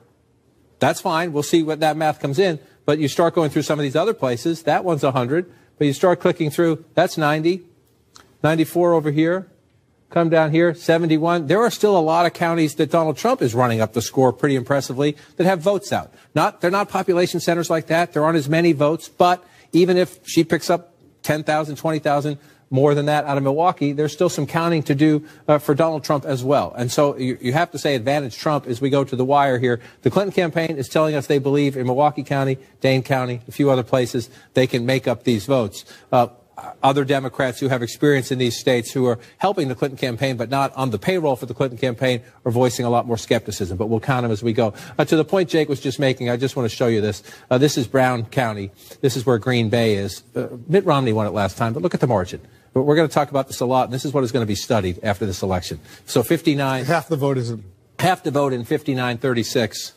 that's fine. We'll see what that math comes in. But you start going through some of these other places. That one's 100. But you start clicking through. That's 90. 94 over here. Come down here, 71. There are still a lot of counties that Donald Trump is running up the score pretty impressively that have votes out. They're not population centers like that. There aren't as many votes. But even if she picks up 10,000, 20,000 more than that out of Milwaukee, there's still some counting to do for Donald Trump as well. And so you have to say advantage Trump as we go to the wire here. The Clinton campaign is telling us they believe in Milwaukee County, Dane County, a few other places, they can make up these votes. Other Democrats who have experience in these states who are helping the Clinton campaign but not on the payroll for the Clinton campaign are voicing a lot more skepticism. But we'll count them as we go. To the point Jake was just making, I just want to show you this. This is Brown County. This is where Green Bay is. Mitt Romney won it last time, but look at the margin. But we're going to talk about this a lot, and this is what is going to be studied after this election. So 59. Half the vote is in. Half the vote in 59-36.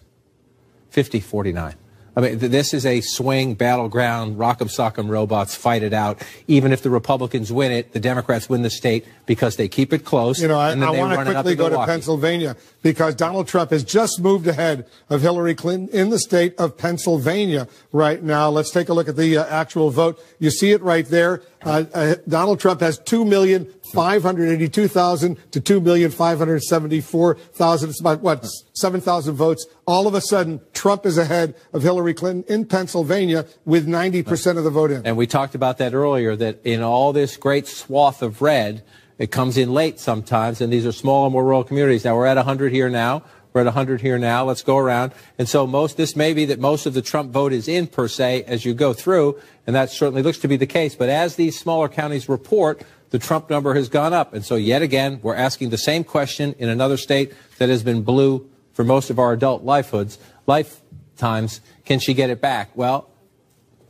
50-49. I mean, this is a swing battleground, rock'em sock'em robots fight it out. Even if the Republicans win it, the Democrats win the state because they keep it close. You know, I want to quickly go to Pennsylvania because Donald Trump has just moved ahead of Hillary Clinton in the state of Pennsylvania right now. Let's take a look at the actual vote. You see it right there. Donald Trump has 2,582,000 to 2,574,000. It's about, 7,000 votes. All of a sudden, Trump is ahead of Hillary Clinton in Pennsylvania with 90% of the vote in. And we talked about that earlier, that in all this great swath of red, it comes in late sometimes, and these are smaller, more rural communities. Now, we're at 100 here now. We're at 100 here now. Let's go around. And so this may be that most of the Trump vote is in, per se, as you go through, and that certainly looks to be the case. But as these smaller counties report, the Trump number has gone up. And so yet again, we're asking the same question in another state that has been blue for most of our adult lifetimes. Can she get it back? Well,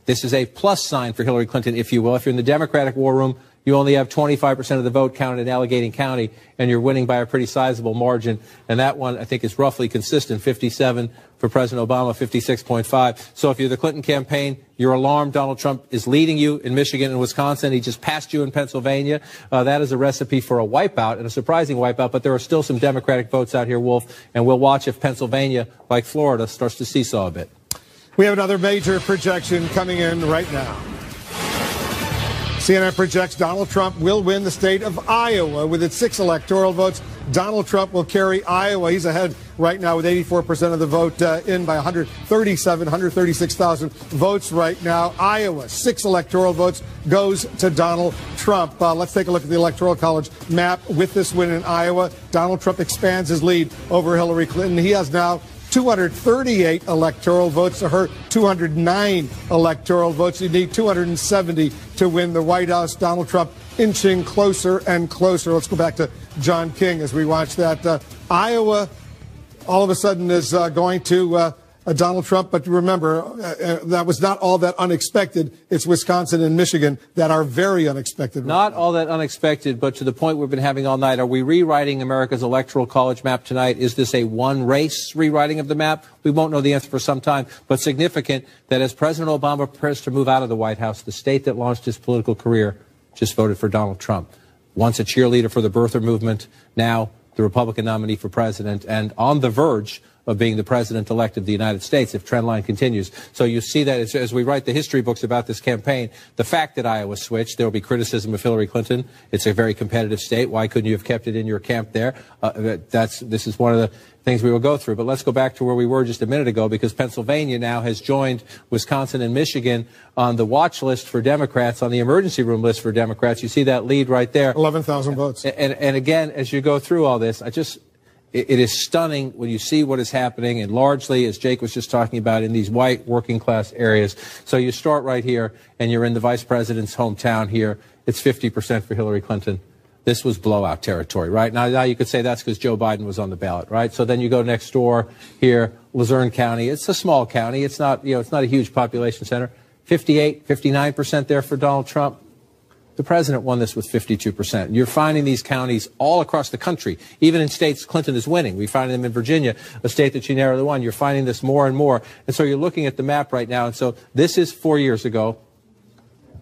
this is a plus sign for Hillary Clinton, if you will. If you're in the Democratic war room, you only have 25% of the vote counted in Allegheny County, and you're winning by a pretty sizable margin. And that one, I think, is roughly consistent, 57 for President Obama, 56.5. So if you're the Clinton campaign, you're alarmed. Donald Trump is leading you in Michigan and Wisconsin. He just passed you in Pennsylvania. That is a recipe for a wipeout, and a surprising wipeout. But there are still some Democratic votes out here, Wolf, and we'll watch if Pennsylvania, like Florida, starts to seesaw a bit. We have another major projection coming in right now. CNN projects Donald Trump will win the state of Iowa with its 6 electoral votes. Donald Trump will carry Iowa. He's ahead right now with 84% of the vote in by 136,000 votes right now. Iowa, 6 electoral votes goes to Donald Trump. Let's take a look at the Electoral College map. With this win in Iowa, Donald Trump expands his lead over Hillary Clinton. He has now 238 electoral votes to her 209 electoral votes. You need 270 to win the White House. Donald Trump inching closer and closer. Let's go back to John King as we watch that. Iowa all of a sudden is going to Donald Trump. But remember, that was not all that unexpected. It's Wisconsin and Michigan that are very unexpected. Not all that unexpected, but to the point we've been having all night. Are we rewriting America's electoral college map tonight? Is this a one-race rewriting of the map? We won't know the answer for some time, but significant that as President Obama prepares to move out of the White House, the state that launched his political career just voted for Donald Trump. Once a cheerleader for the birther movement, now the Republican nominee for president, and on the verge of being the president-elect of the United States if trendline continues. So you see that as we write the history books about this campaign, the fact that Iowa switched, there will be criticism of Hillary Clinton. It's a very competitive state. Why couldn't you have kept it in your camp there? This is one of the things we will go through. But let's go back to where we were just a minute ago, because Pennsylvania now has joined Wisconsin and Michigan on the watch list for Democrats, on the emergency room list for Democrats. You see that lead right there. 11,000 votes. And again, as you go through all this, it is stunning when you see what is happening, and largely, as Jake was just talking about, in these white working class areas. So you start right here, and you're in the vice president's hometown here. It's 50% for Hillary Clinton. This was blowout territory, right? Now you could say that's because Joe Biden was on the ballot, right? So then you go next door here, Luzerne County. It's a small county. It's not, it's not a huge population center. 58, 59% there for Donald Trump. The president won this with 52%. You're finding these counties all across the country, even in states Clinton is winning. We find them in Virginia, a state that she narrowly won. You're finding this more and more. And so you're looking at the map right now. And so this is 4 years ago.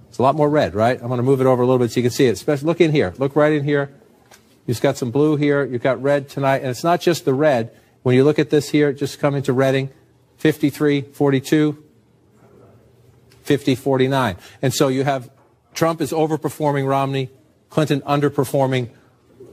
It's a lot more red, right? I'm going to move it over a little bit so you can see it. Especially, look in here. Look right in here. You've got some blue here. You've got red tonight. And it's not just the red. When you look at this here, just come into Reading, 53-42, 50-49. And so you have Trump is overperforming Romney, Clinton underperforming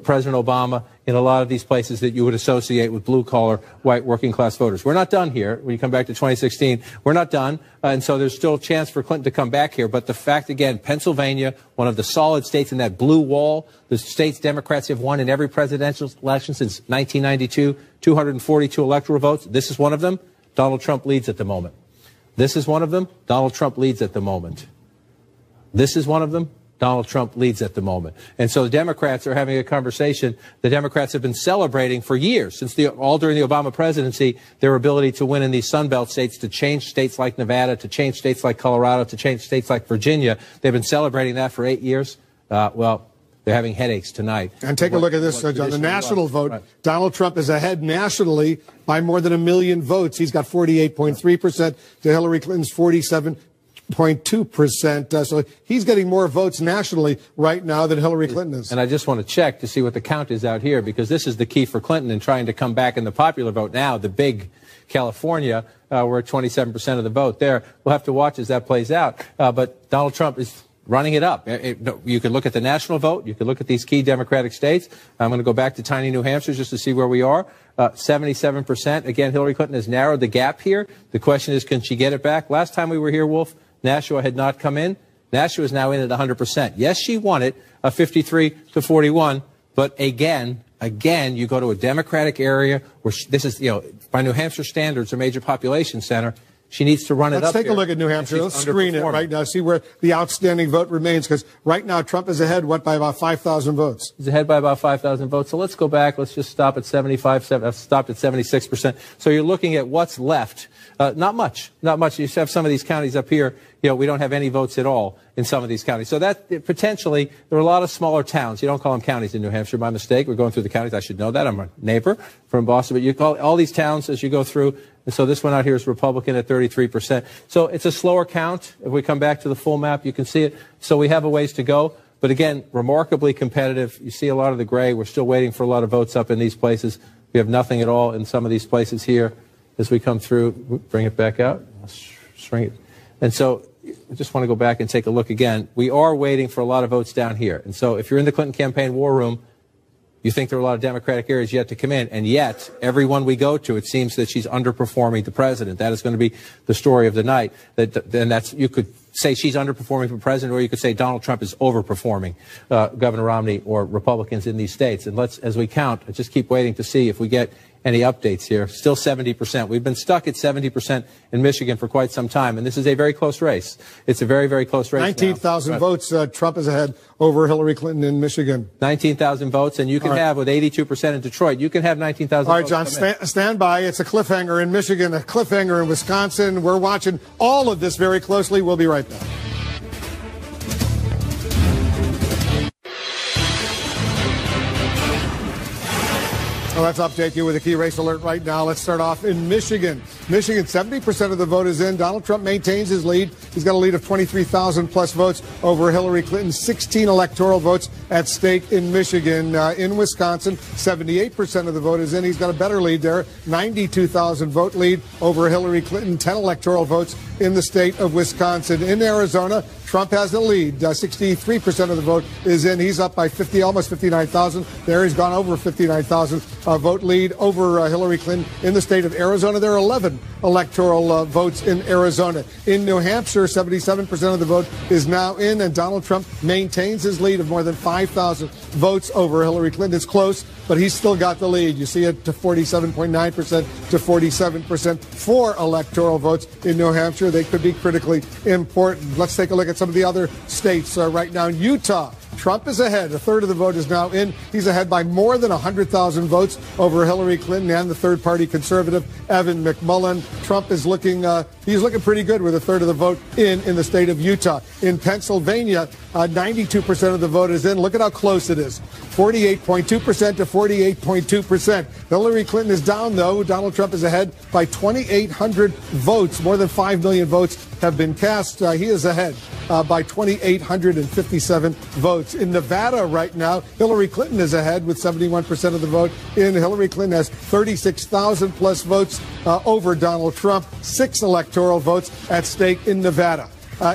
President Obama in a lot of these places that you would associate with blue-collar, white, working-class voters. We're not done here. When you come back to 2016, we're not done. And so there's still a chance for Clinton to come back here. But the fact, again, Pennsylvania, one of the solid states in that blue wall, the states Democrats have won in every presidential election since 1992, 242 electoral votes. This is one of them. Donald Trump leads at the moment. This is one of them. Donald Trump leads at the moment. This is one of them. Donald Trump leads at the moment. And so the Democrats are having a conversation. The Democrats have been celebrating for years, since all during the Obama presidency, their ability to win in these Sun Belt states, to change states like Nevada, to change states like Colorado, to change states like Virginia. They've been celebrating that for 8 years. Well, they're having headaches tonight. And take a look at this, Judge. On the national vote, right. Donald Trump is ahead nationally by more than 1 million votes. He's got 48.3% to Hillary Clinton's 47.2%. So he's getting more votes nationally right now than Hillary Clinton is. And I just want to check to see what the count is out here, because this is the key for Clinton in trying to come back in the popular vote now, the big California, we're at 27% of the vote there. We'll have to watch as that plays out. But Donald Trump is running it up. You can look at the national vote. You can look at these key Democratic states. I'm going to go back to tiny New Hampshire just to see where we are. 77%. Again, Hillary Clinton has narrowed the gap here. The question is, can she get it back? Last time we were here, Wolf, Nashua had not come in. Nashua is now in at 100%. Yes, she won it, 53-41. But again, you go to a Democratic area where this is, by New Hampshire standards, a major population center. She needs to run it up. Let's take a look at New Hampshire. Let's screen it right now. See where the outstanding vote remains, because right now Trump is ahead, by about 5,000 votes. He's ahead by about 5,000 votes. So let's go back. Let's just stop at 75. Stopped at 76%. So you're looking at what's left. Not much. Not much. You have some of these counties up here. We don't have any votes at all in some of these counties. So that potentially, there are a lot of smaller towns. You don't call them counties in New Hampshire by mistake. We're going through the counties. I should know that. I'm a neighbor from Boston. But you call all these towns as you go through. And so this one out here is Republican at 33%. So it's a slower count. If we come back to the full map, you can see it. So we have a ways to go. But again, remarkably competitive. You see a lot of the gray. We're still waiting for a lot of votes up in these places. We have nothing at all in some of these places here as we come through. Bring it back out. Shrink it. And so I just want to go back and take a look again. We are waiting for a lot of votes down here. And so if you're in the Clinton campaign war room, you think there are a lot of Democratic areas yet to come in. And yet, everyone we go to, it seems that she's underperforming the president. That is going to be the story of the night. You could say she's underperforming for president, or you could say Donald Trump is overperforming Governor Romney or Republicans in these states. And as we count, just keep waiting to see if we get any updates here. Still 70%. We've been stuck at 70% in Michigan for quite some time, and this is a very close race. It's a very, very close race. 19,000 votes. Trump is ahead over Hillary Clinton in Michigan. 19,000 votes, and you can have, with 82% in Detroit, you can have 19,000 votes. All right, John, stand by. It's a cliffhanger in Michigan, a cliffhanger in Wisconsin. We're watching all of this very closely. We'll be right back. Well, let's update you with a key race alert right now. Let's start off in Michigan. Michigan, 70% of the vote is in. Donald Trump maintains his lead. He's got a lead of 23,000 plus votes over Hillary Clinton. 16 electoral votes at stake in Michigan. In Wisconsin, 78% of the vote is in. He's got a better lead there. 92,000 vote lead over Hillary Clinton. 10 electoral votes in the state of Wisconsin. In Arizona, Trump has the lead. 63% of the vote is in. He's up by 50, almost 59,000. There he's gone over 59,000 vote lead over Hillary Clinton. In the state of Arizona, there are 11 electoral votes in Arizona. In New Hampshire, 77% of the vote is now in, and Donald Trump maintains his lead of more than 5,000 votes over Hillary Clinton. It's close, but he's still got the lead. You see it to 47.9% to 47%. 4 electoral votes in New Hampshire. They could be critically important. Let's take a look at some of the other states right now. In Utah, Trump is ahead. A third of the vote is now in. He's ahead by more than 100,000 votes over Hillary Clinton and the third-party conservative Evan McMullin. Trump is looking pretty good with a third of the vote in the state of Utah. In Pennsylvania, 92% of the vote is in. Look at how close it is. 48.2% to 48.2%. Hillary Clinton is down, though. Donald Trump is ahead by 2,800 votes. More than 5 million votes have been cast. He is ahead by 2,857 votes. In Nevada right now, Hillary Clinton is ahead with 71% of the vote. Hillary Clinton has 36,000 plus votes over Donald Trump. 6 electoral votes at stake in Nevada.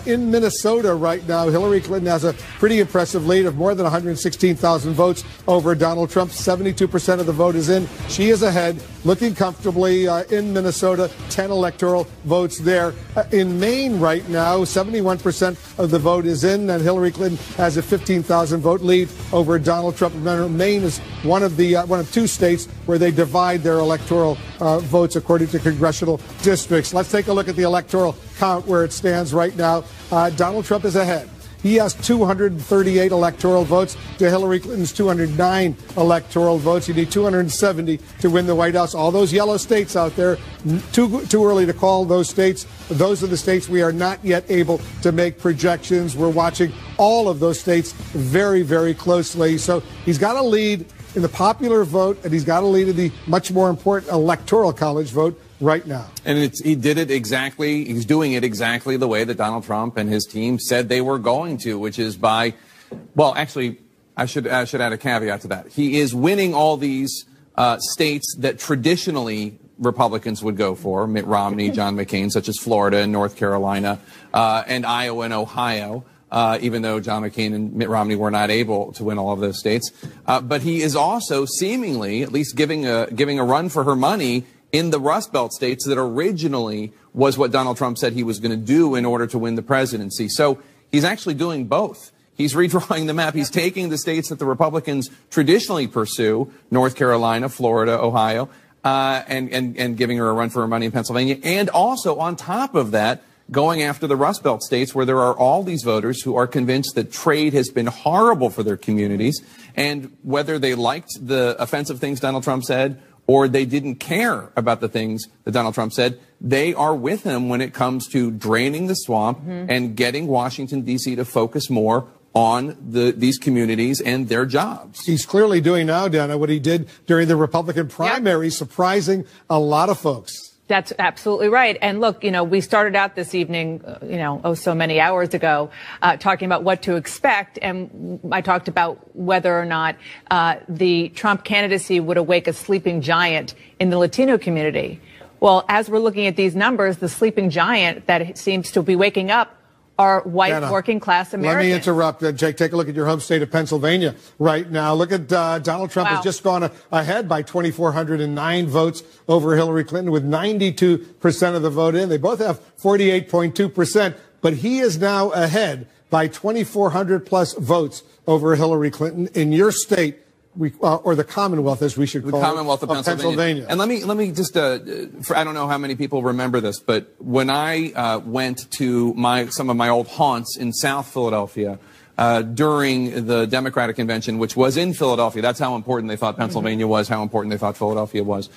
In Minnesota right now, Hillary Clinton has a pretty impressive lead of more than 116,000 votes over Donald Trump. 72% of the vote is in. She is ahead, looking comfortably in Minnesota. 10 electoral votes there. In Maine right now, 71% of the vote is in, and Hillary Clinton has a 15,000 vote lead over Donald Trump. Remember, Maine is one of 2 states where they divide their electoral votes according to congressional districts. Let's take a look at the electoral count where it stands right now. Donald Trump is ahead. He has 238 electoral votes to Hillary Clinton's 209 electoral votes. You need 270 to win the White House. All those yellow states out there, too early to call those states. Those are the states we are not yet able to make projections. We're watching all of those states very, very closely. So he's got a lead in the popular vote, and he's got a lead in the much more important electoral college vote right now. And he did it exactly, he's doing it exactly the way that Donald Trump and his team said they were going to, which is by, well, actually, I should add a caveat to that. He is winning all these states that traditionally Republicans would go for, Mitt Romney, John McCain, such as Florida and North Carolina, and Iowa and Ohio. Even though John McCain and Mitt Romney were not able to win all of those states. But he is also seemingly at least giving a run for her money in the Rust Belt states that originally was what Donald Trump said he was going to do in order to win the presidency. So he's actually doing both. He's redrawing the map. He's taking the states that the Republicans traditionally pursue, North Carolina, Florida, Ohio, and giving her a run for her money in Pennsylvania. And also, on top of that, going after the Rust Belt states where there are all these voters who are convinced that trade has been horrible for their communities. And whether they liked the offensive things Donald Trump said or they didn't care about the things that Donald Trump said, they are with him when it comes to draining the swamp and getting Washington, D.C. to focus more on these communities and their jobs. He's clearly doing now, Dana, what he did during the Republican primary, surprising a lot of folks. That's absolutely right. And look, we started out this evening, so many hours ago, talking about what to expect. And I talked about whether or not the Trump candidacy would awake a sleeping giant in the Latino community. Well, as we're looking at these numbers, the sleeping giant that seems to be waking up are white working class Americans. Let me interrupt, Jake. Take a look at your home state of Pennsylvania right now. Look at Donald Trump has just gone ahead by 2,409 votes over Hillary Clinton with 92% of the vote in. They both have 48.2%, but he is now ahead by 2,400 plus votes over Hillary Clinton. In your state, or the Commonwealth, as we should call the Commonwealth it, of Pennsylvania. And let me just, I don't know how many people remember this, but when I went to some of my old haunts in South Philadelphia during the Democratic convention, which was in Philadelphia, that's how important they thought Pennsylvania was, how important they thought Philadelphia was.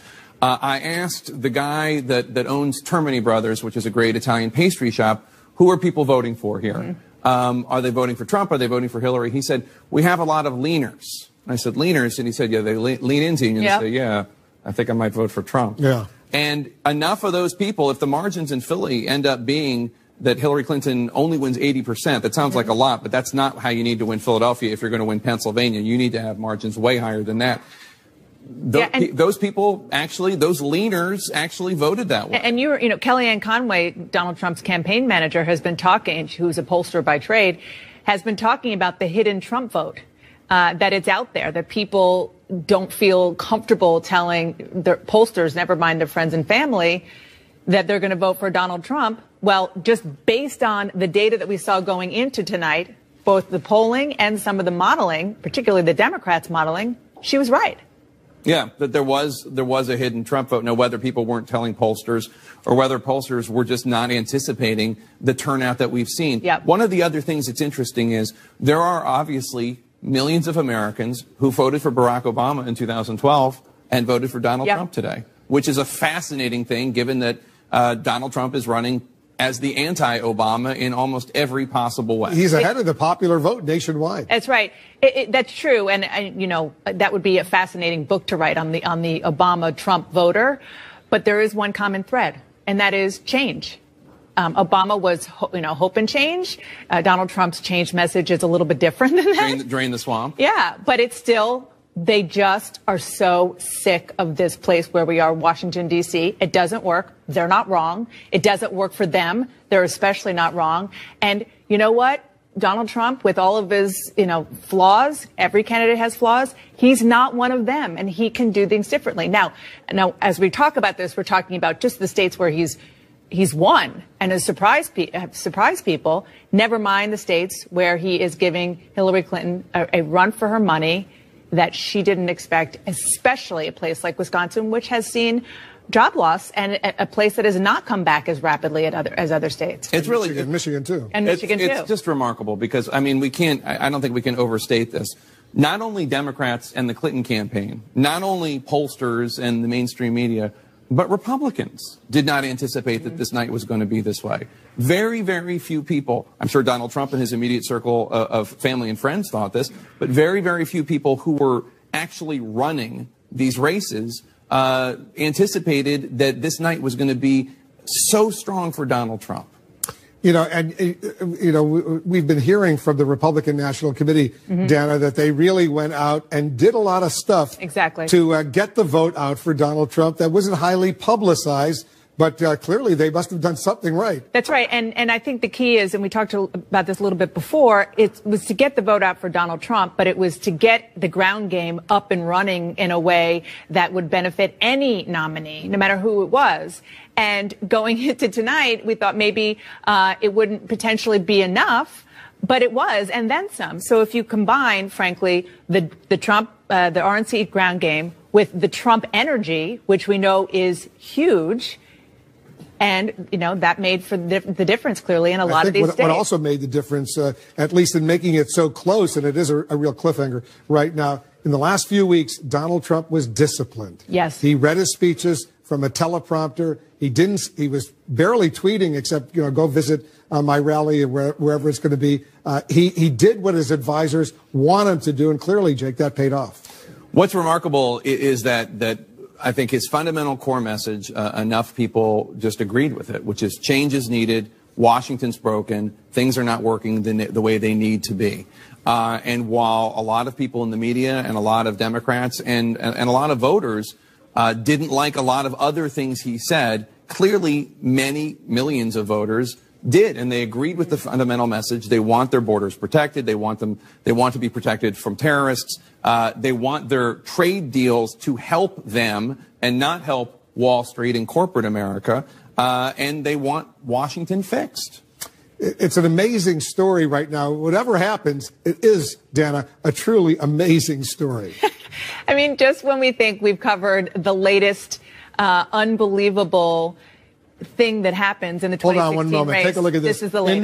I asked the guy that owns Termini Brothers, which is a great Italian pastry shop, who are people voting for here? Are they voting for Trump? Are they voting for Hillary? He said, we have a lot of leaners. And I said, leaners? And he said, yeah, they lean into you. And I said, yeah, I think I might vote for Trump. Yeah. And enough of those people, if the margins in Philly end up being that Hillary Clinton only wins 80%, that sounds like a lot, but that's not how you need to win Philadelphia if you're going to win Pennsylvania. You need to have margins way higher than that. Those people actually, those leaners actually voted that way. And Kellyanne Conway, Donald Trump's campaign manager, has been talking, who's a pollster by trade, has been talking about the hidden Trump vote, that it's out there, that people don't feel comfortable telling their pollsters, never mind their friends and family, that they're going to vote for Donald Trump. Well, just based on the data that we saw going into tonight, both the polling and some of the modeling, particularly the Democrats' modeling, she was right. Yeah, that there was a hidden Trump vote. Now, whether people weren't telling pollsters or whether pollsters were just not anticipating the turnout that we've seen. Yep. One of the other things that's interesting is there are obviously millions of Americans who voted for Barack Obama in 2012 and voted for Donald Trump today, which is a fascinating thing given that Donald Trump is running as the anti-Obama in almost every possible way. He's ahead of the popular vote nationwide. That's right. That's true. And, that would be a fascinating book to write on the Obama-Trump voter. But there is one common thread, and that is change. Obama was, hope and change. Donald Trump's change message is a little bit different than that. Drain the swamp. Yeah, but it's still, they just are so sick of this place where we are, Washington, D.C. It doesn't work. They're not wrong. It doesn't work for them. They're especially not wrong. And you know what? Donald Trump, with all of his, flaws, every candidate has flaws, he's not one of them, and he can do things differently. Now, as we talk about this, we're talking about just the states where he's won and has surprised people, never mind the states where he is giving Hillary Clinton a run for her money that she didn't expect, especially a place like Wisconsin, which has seen job loss, and a place that has not come back as rapidly as other states. It's really Michigan too. And Michigan too. It's just remarkable because, I don't think we can overstate this. Not only Democrats and the Clinton campaign, not only pollsters and the mainstream media, but Republicans did not anticipate that this night was going to be this way. Very, very few people, I'm sure Donald Trump and his immediate circle of family and friends thought this, but very, very few people who were actually running these races anticipated that this night was going to be so strong for Donald Trump. We've been hearing from the Republican National Committee, Dana, that they really went out and did a lot of stuff to get the vote out for Donald Trump that wasn't highly publicized. But clearly, they must have done something right. That's right. And I think the key is, and we talked about this a little bit before, it was to get the vote out for Donald Trump, but it was to get the ground game up and running in a way that would benefit any nominee, no matter who it was. And going into tonight, we thought maybe it wouldn't potentially be enough, but it was, and then some. So if you combine, frankly, the Trump, the RNC ground game with the Trump energy, which we know is huge, and, that made for the difference, clearly, in a lot of these states. What also made the difference, at least in making it so close, and it is a real cliffhanger right now, in the last few weeks, Donald Trump was disciplined. Yes. He read his speeches from a teleprompter. He was barely tweeting except, go visit my rally and wherever it's going to be. He did what his advisors want him to do, and clearly, Jake, that paid off. What's remarkable is that I think his fundamental core message, enough people just agreed with it, which is change is needed, Washington's broken, things are not working the way they need to be. And while a lot of people in the media and a lot of Democrats and a lot of voters didn't like a lot of other things he said, clearly many millions of voters did, and they agreed with the fundamental message. They want their borders protected. They want to be protected from terrorists. They want their trade deals to help them and not help Wall Street and corporate America. And they want Washington fixed. It's an amazing story right now. Whatever happens, it is, Dana, a truly amazing story. I mean, just when we think we've covered the latest unbelievable thing that happens in the 2016 Hold on one moment. race. Take a look at this. This is the latest.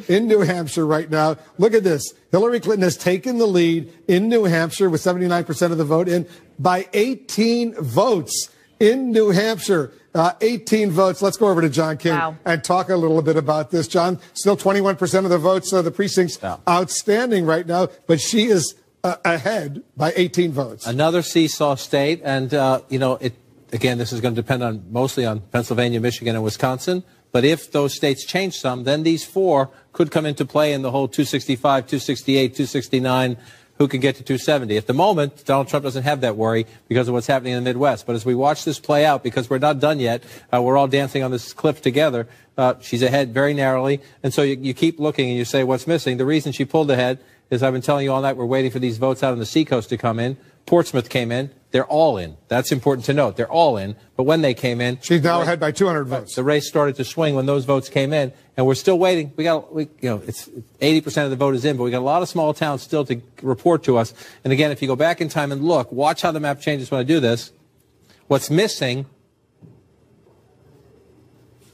In New Hampshire right now, look at this. Hillary Clinton has taken the lead in New Hampshire with 79% of the vote in by 18 votes in New Hampshire. 18 votes. Let's go over to John King and talk a little bit about this. John, still 21% of the votes. The precinct's outstanding right now, but she is ahead by 18 votes. Another seesaw state, and again, this is going to depend mostly on Pennsylvania, Michigan, and Wisconsin. But if those states change some, then these four could come into play in the whole 265, 268, 269, who can get to 270. At the moment, Donald Trump doesn't have that worry because of what's happening in the Midwest. But as we watch this play out, because we're not done yet, we're all dancing on this cliff together, she's ahead very narrowly. And so you keep looking and you say, what's missing? The reason she pulled ahead is I've been telling you all night, we're waiting for these votes out on the seacoast to come in. Portsmouth came in. They're all in. That's important to note. They're all in. But when they came in, she's now ahead by 200 votes. The race started to swing when those votes came in, and we're still waiting. It's 80% of the vote is in, but we got a lot of small towns still to report to us. And again, if you go back in time and look, watch how the map changes when I do this. What's missing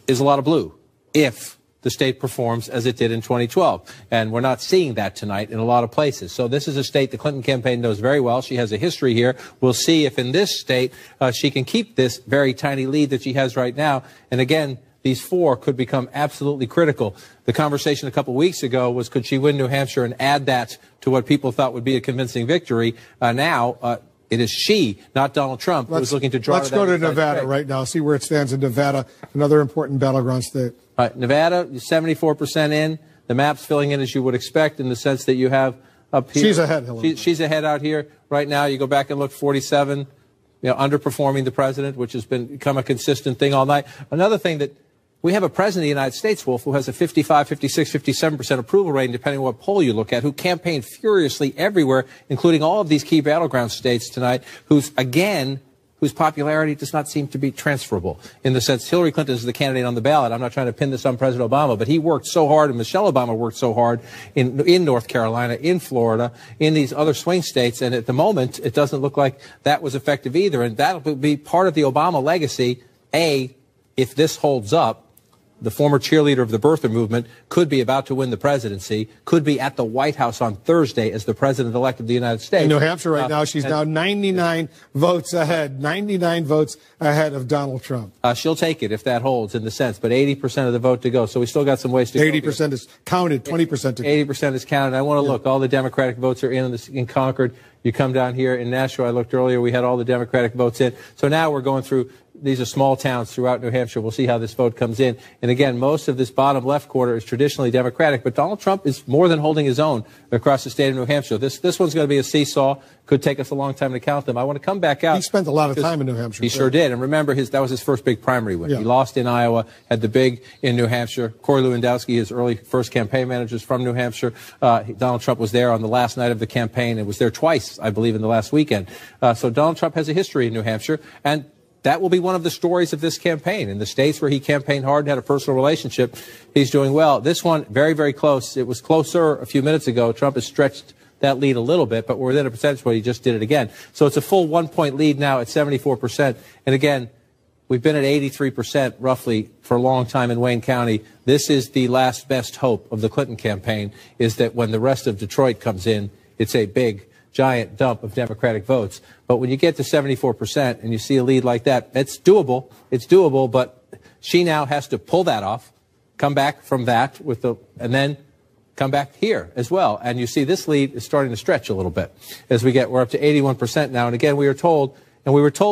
is a lot of blue. If the state performs as it did in 2012. And we're not seeing that tonight in a lot of places. So this is a state the Clinton campaign knows very well. She has a history here. We'll see if in this state she can keep this very tiny lead that she has right now. And again, these four could become absolutely critical. The conversation a couple weeks ago was, could she win New Hampshire and add that to what people thought would be a convincing victory? Now, it is she, not Donald Trump, who's looking to draw. Let's go to Nevada right now, see where it stands in Nevada, another important battleground state. All right, Nevada, 74% in. The map's filling in as you would expect in the sense that you have up here. She's ahead, Hillary. She's ahead out here right now. You go back and look, 47, underperforming the president, which has become a consistent thing all night. Another thing that we have a president of the United States, Wolf, who has a 55, 56, 57% approval rating, depending on what poll you look at, who campaigned furiously everywhere, including all of these key battleground states tonight, whose popularity does not seem to be transferable in the sense Hillary Clinton is the candidate on the ballot. I'm not trying to pin this on President Obama, but he worked so hard, and Michelle Obama worked so hard in North Carolina, in Florida, in these other swing states, and at the moment, it doesn't look like that was effective either, and that will be part of the Obama legacy. If this holds up, the former cheerleader of the birther movement could be about to win the presidency, could be at the White House on Thursday as the president-elect of the United States. In New Hampshire right now, she's now 99 votes ahead, 99 votes ahead of Donald Trump. She'll take it if that holds in the sense, but 80% of the vote to go. So we still got some ways to go. 80% is counted, 20% to go. 80% is counted. I want to look. All the Democratic votes are in Concord. You come down here in Nashua. I looked earlier. We had all the Democratic votes in. So now we're going through. These are small towns throughout New Hampshire. We'll see how this vote comes in. And again, most of this bottom left quarter is traditionally Democratic, but Donald Trump is more than holding his own across the state of New Hampshire. This one's going to be a seesaw. Could take us a long time to count them. I want to come back out. He spent a lot of time in New Hampshire. He sure did. And remember, that was his first big primary win. Yeah. He lost in Iowa, had the big in New Hampshire. Corey Lewandowski, his early first campaign manager, is from New Hampshire. Donald Trump was there on the last night of the campaign and was there twice, I believe, in the last weekend. So Donald Trump has a history in New Hampshire, and that will be one of the stories of this campaign. In the states where he campaigned hard and had a personal relationship, he's doing well. This one, very, very close. It was closer a few minutes ago. Trump has stretched that lead a little bit, but we're within a percentage point. He just did it again. So it's a full 1-point lead now at 74%. And again, we've been at 83% roughly for a long time in Wayne County. This is the last best hope of the Clinton campaign, is that when the rest of Detroit comes in, it's a big, giant dump of Democratic votes. But when you get to 74% and you see a lead like that, it's doable. It's doable, but she now has to pull that off, come back from that and then come back here as well. And you see this lead is starting to stretch a little bit as we're up to 81% now. And again, we were told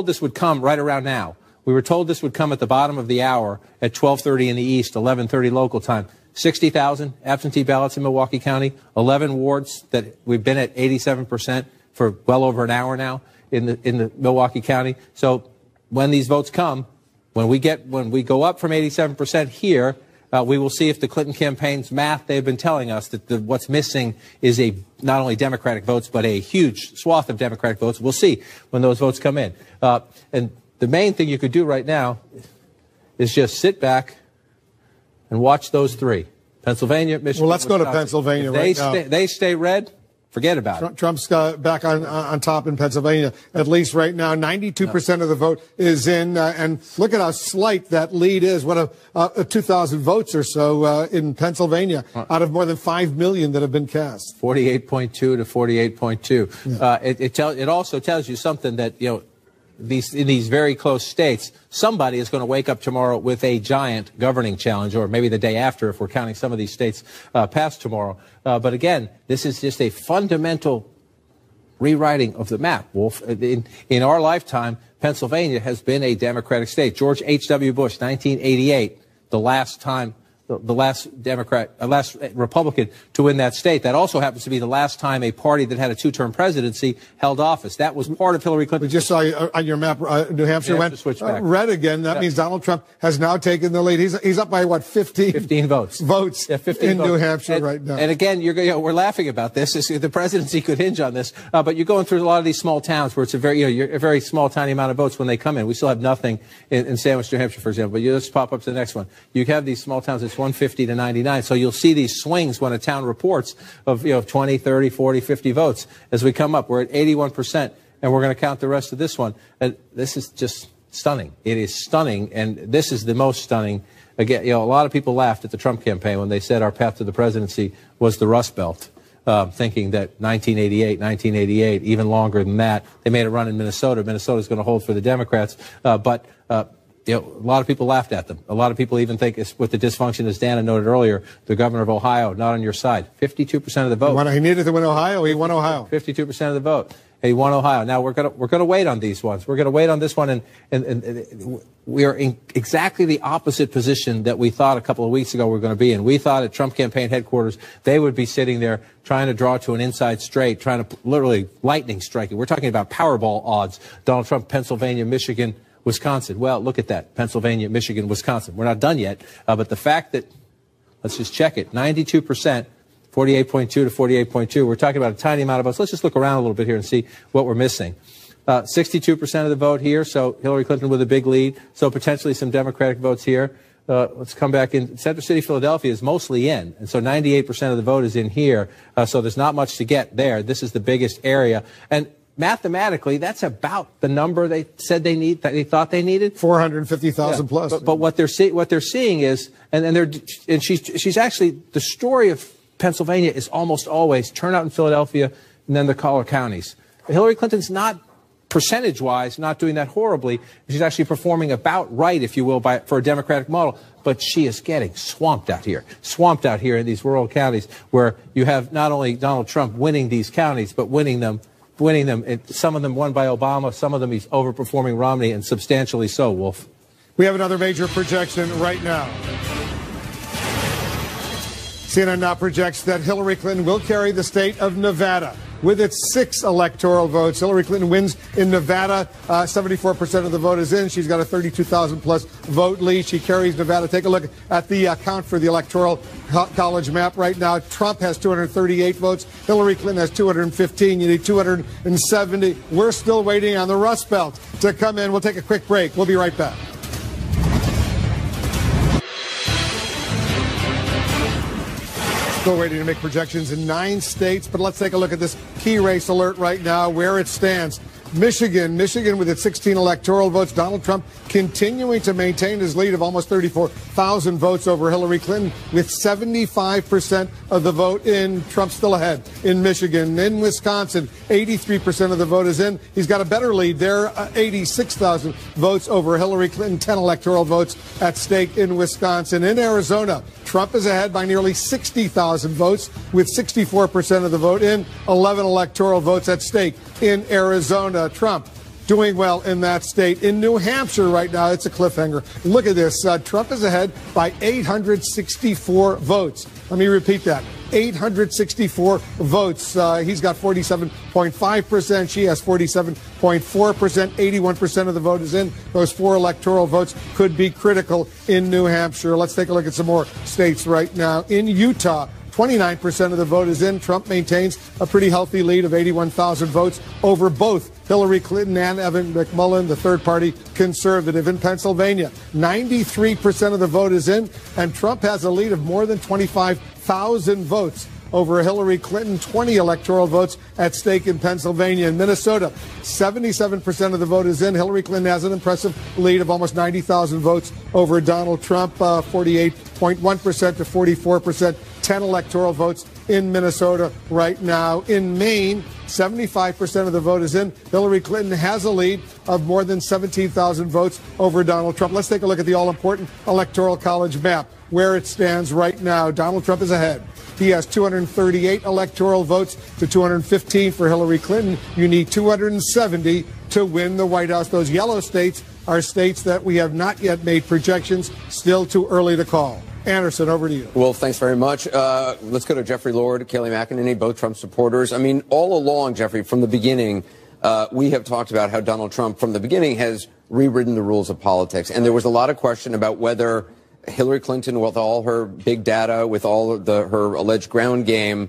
this would come right around now. We were told this would come at the bottom of the hour at 12:30 in the East, 11:30 local time. 60,000 absentee ballots in Milwaukee County, 11 wards that we've been at 87% for well over an hour now in the Milwaukee County. So when these votes come, when we go up from 87% here, we will see if the Clinton campaign's math, they've been telling us that what's missing is not only Democratic votes, but a huge swath of Democratic votes. We'll see when those votes come in. And the main thing you could do right now is just sit back and watch those three. Pennsylvania, Michigan, well, let's Wisconsin. go to Pennsylvania right now. They stay red. Forget about it. Trump's back on top in Pennsylvania, at least right now. 92% of the vote is in. And look at how slight that lead is. What a 2,000 votes or so in Pennsylvania out of more than 5 million that have been cast. 48.2 to 48.2. Yeah. It also tells you something that, in these very close states, somebody is going to wake up tomorrow with a giant governing challenge, or maybe the day after if we're counting some of these states past tomorrow. But again, this is just a fundamental rewriting of the map, Wolf. In our lifetime, Pennsylvania has been a Democratic state. George H.W. Bush, 1988, the last time. The last last Republican to win that state. That also happens to be the last time a party that had a two-term presidency held office. That was part of Hillary Clinton. We just saw on your map, New Hampshire went red again. That means Donald Trump has now taken the lead. He's up by what, 15? 15 votes. Votes 15 in votes. New Hampshire right now. And again, we're laughing about this. The presidency could hinge on this, but you're going through a lot of these small towns where it's a very small, tiny amount of votes when they come in. We still have nothing in Sandwich, New Hampshire, for example. But you just pop up to the next one. You have these small towns. It's 150 to 99. So you'll see these swings when a town reports of 20, 30, 40, 50 votes. As we come up, we're at 81%, and we're going to count the rest of this one. And this is just stunning. It is stunning, and this is the most stunning. Again, a lot of people laughed at the Trump campaign when they said our path to the presidency was the Rust Belt, thinking that 1988, even longer than that. They made a run in Minnesota. Minnesota's going to hold for the Democrats, but a lot of people laughed at them. A lot of people even think it's with the dysfunction, as Dana noted earlier, the governor of Ohio not on your side. 52% of the vote. He needed to win Ohio. He won Ohio. 52% of the vote. He won Ohio. Now we're gonna wait on these ones. We're gonna wait on this one, and we are in exactly the opposite position that we thought a couple of weeks ago we were going to be in. We thought at Trump campaign headquarters they would be sitting there trying to draw to an inside straight, trying to literally lightning strike it. We're talking about Powerball odds. Donald Trump, Pennsylvania, Michigan, Wisconsin. Well, look at that. Pennsylvania, Michigan, Wisconsin. We're not done yet. But the fact that, let's just check it, 92%, 48.2 to 48.2. We're talking about a tiny amount of votes. Let's just look around a little bit here and see what we're missing. 62% of the vote here, so Hillary Clinton with a big lead. So potentially some Democratic votes here. Let's come back in. Center City, Philadelphia is mostly in, and so 98% of the vote is in here. So there's not much to get there. This is the biggest area. And mathematically, that's about the number they said they thought they needed. 450,000 plus. But what they're seeing is, and she's actually, the story of Pennsylvania is almost always turnout in Philadelphia and then the collar counties. Hillary Clinton's not, percentage-wise, not doing that horribly. She's actually performing about right, if you will, for a Democratic model. But she is getting swamped out here in these rural counties where you have not only Donald Trump winning these counties, but winning them. Some of them won by Obama. Some of them he's overperforming Romney, and substantially so, Wolf. We have another major projection right now. CNN now projects that Hillary Clinton will carry the state of Nevada with its 6 electoral votes. Hillary Clinton wins in Nevada. 74% of the vote is in. She's got a 32,000 plus vote lead. She carries Nevada. Take a look at the count for the electoral college map right now. Trump has 238 votes. Hillary Clinton has 215. You need 270. We're still waiting on the Rust Belt to come in. We'll take a quick break. We'll be right back. Still waiting to make projections in 9 states, but let's take a look at this key race alert right now, where it stands. Michigan with its 16 electoral votes. Donald Trump continuing to maintain his lead of almost 34,000 votes over Hillary Clinton with 75% of the vote in. Trump still ahead in Michigan. In Wisconsin, 83% of the vote is in. He's got a better lead there, 86,000 votes over Hillary Clinton, 10 electoral votes at stake in Wisconsin. In Arizona, Trump is ahead by nearly 60,000 votes with 64% of the vote in, 11 electoral votes at stake in Arizona. Trump doing well in that state. In New Hampshire right now, it's a cliffhanger. Look at this. Trump is ahead by 864 votes. Let me repeat that. 864 votes. He's got 47.5%. She has 47.4%. 81% of the vote is in. Those 4 electoral votes could be critical in New Hampshire. Let's take a look at some more states right now. In Utah, 29% of the vote is in. Trump maintains a pretty healthy lead of 81,000 votes over both Hillary Clinton and Evan McMullin, the third-party conservative. In Pennsylvania, 93% of the vote is in, and Trump has a lead of more than 25,000 votes over Hillary Clinton, 20 electoral votes at stake in Pennsylvania. In Minnesota, 77% of the vote is in. Hillary Clinton has an impressive lead of almost 90,000 votes over Donald Trump, 48.1% to 44%, 10 electoral votes in Minnesota right now. In Maine, 75% of the vote is in. Hillary Clinton has a lead of more than 17,000 votes over Donald Trump. Let's take a look at the all-important Electoral College map, where it stands right now. Donald Trump is ahead. He has 238 electoral votes to 215 for Hillary Clinton. You need 270 to win the White House. Those yellow states are states that we have not yet made projections. Still too early to call. Anderson, over to you. Well, thanks very much. Let's go to Jeffrey Lord, Kayleigh McEnany, both Trump supporters. I mean, all along, Jeffrey, from the beginning, we have talked about how Donald Trump, from the beginning, has rewritten the rules of politics. And there was a lot of question about whether Hillary Clinton, with all her big data, with all of her alleged ground game,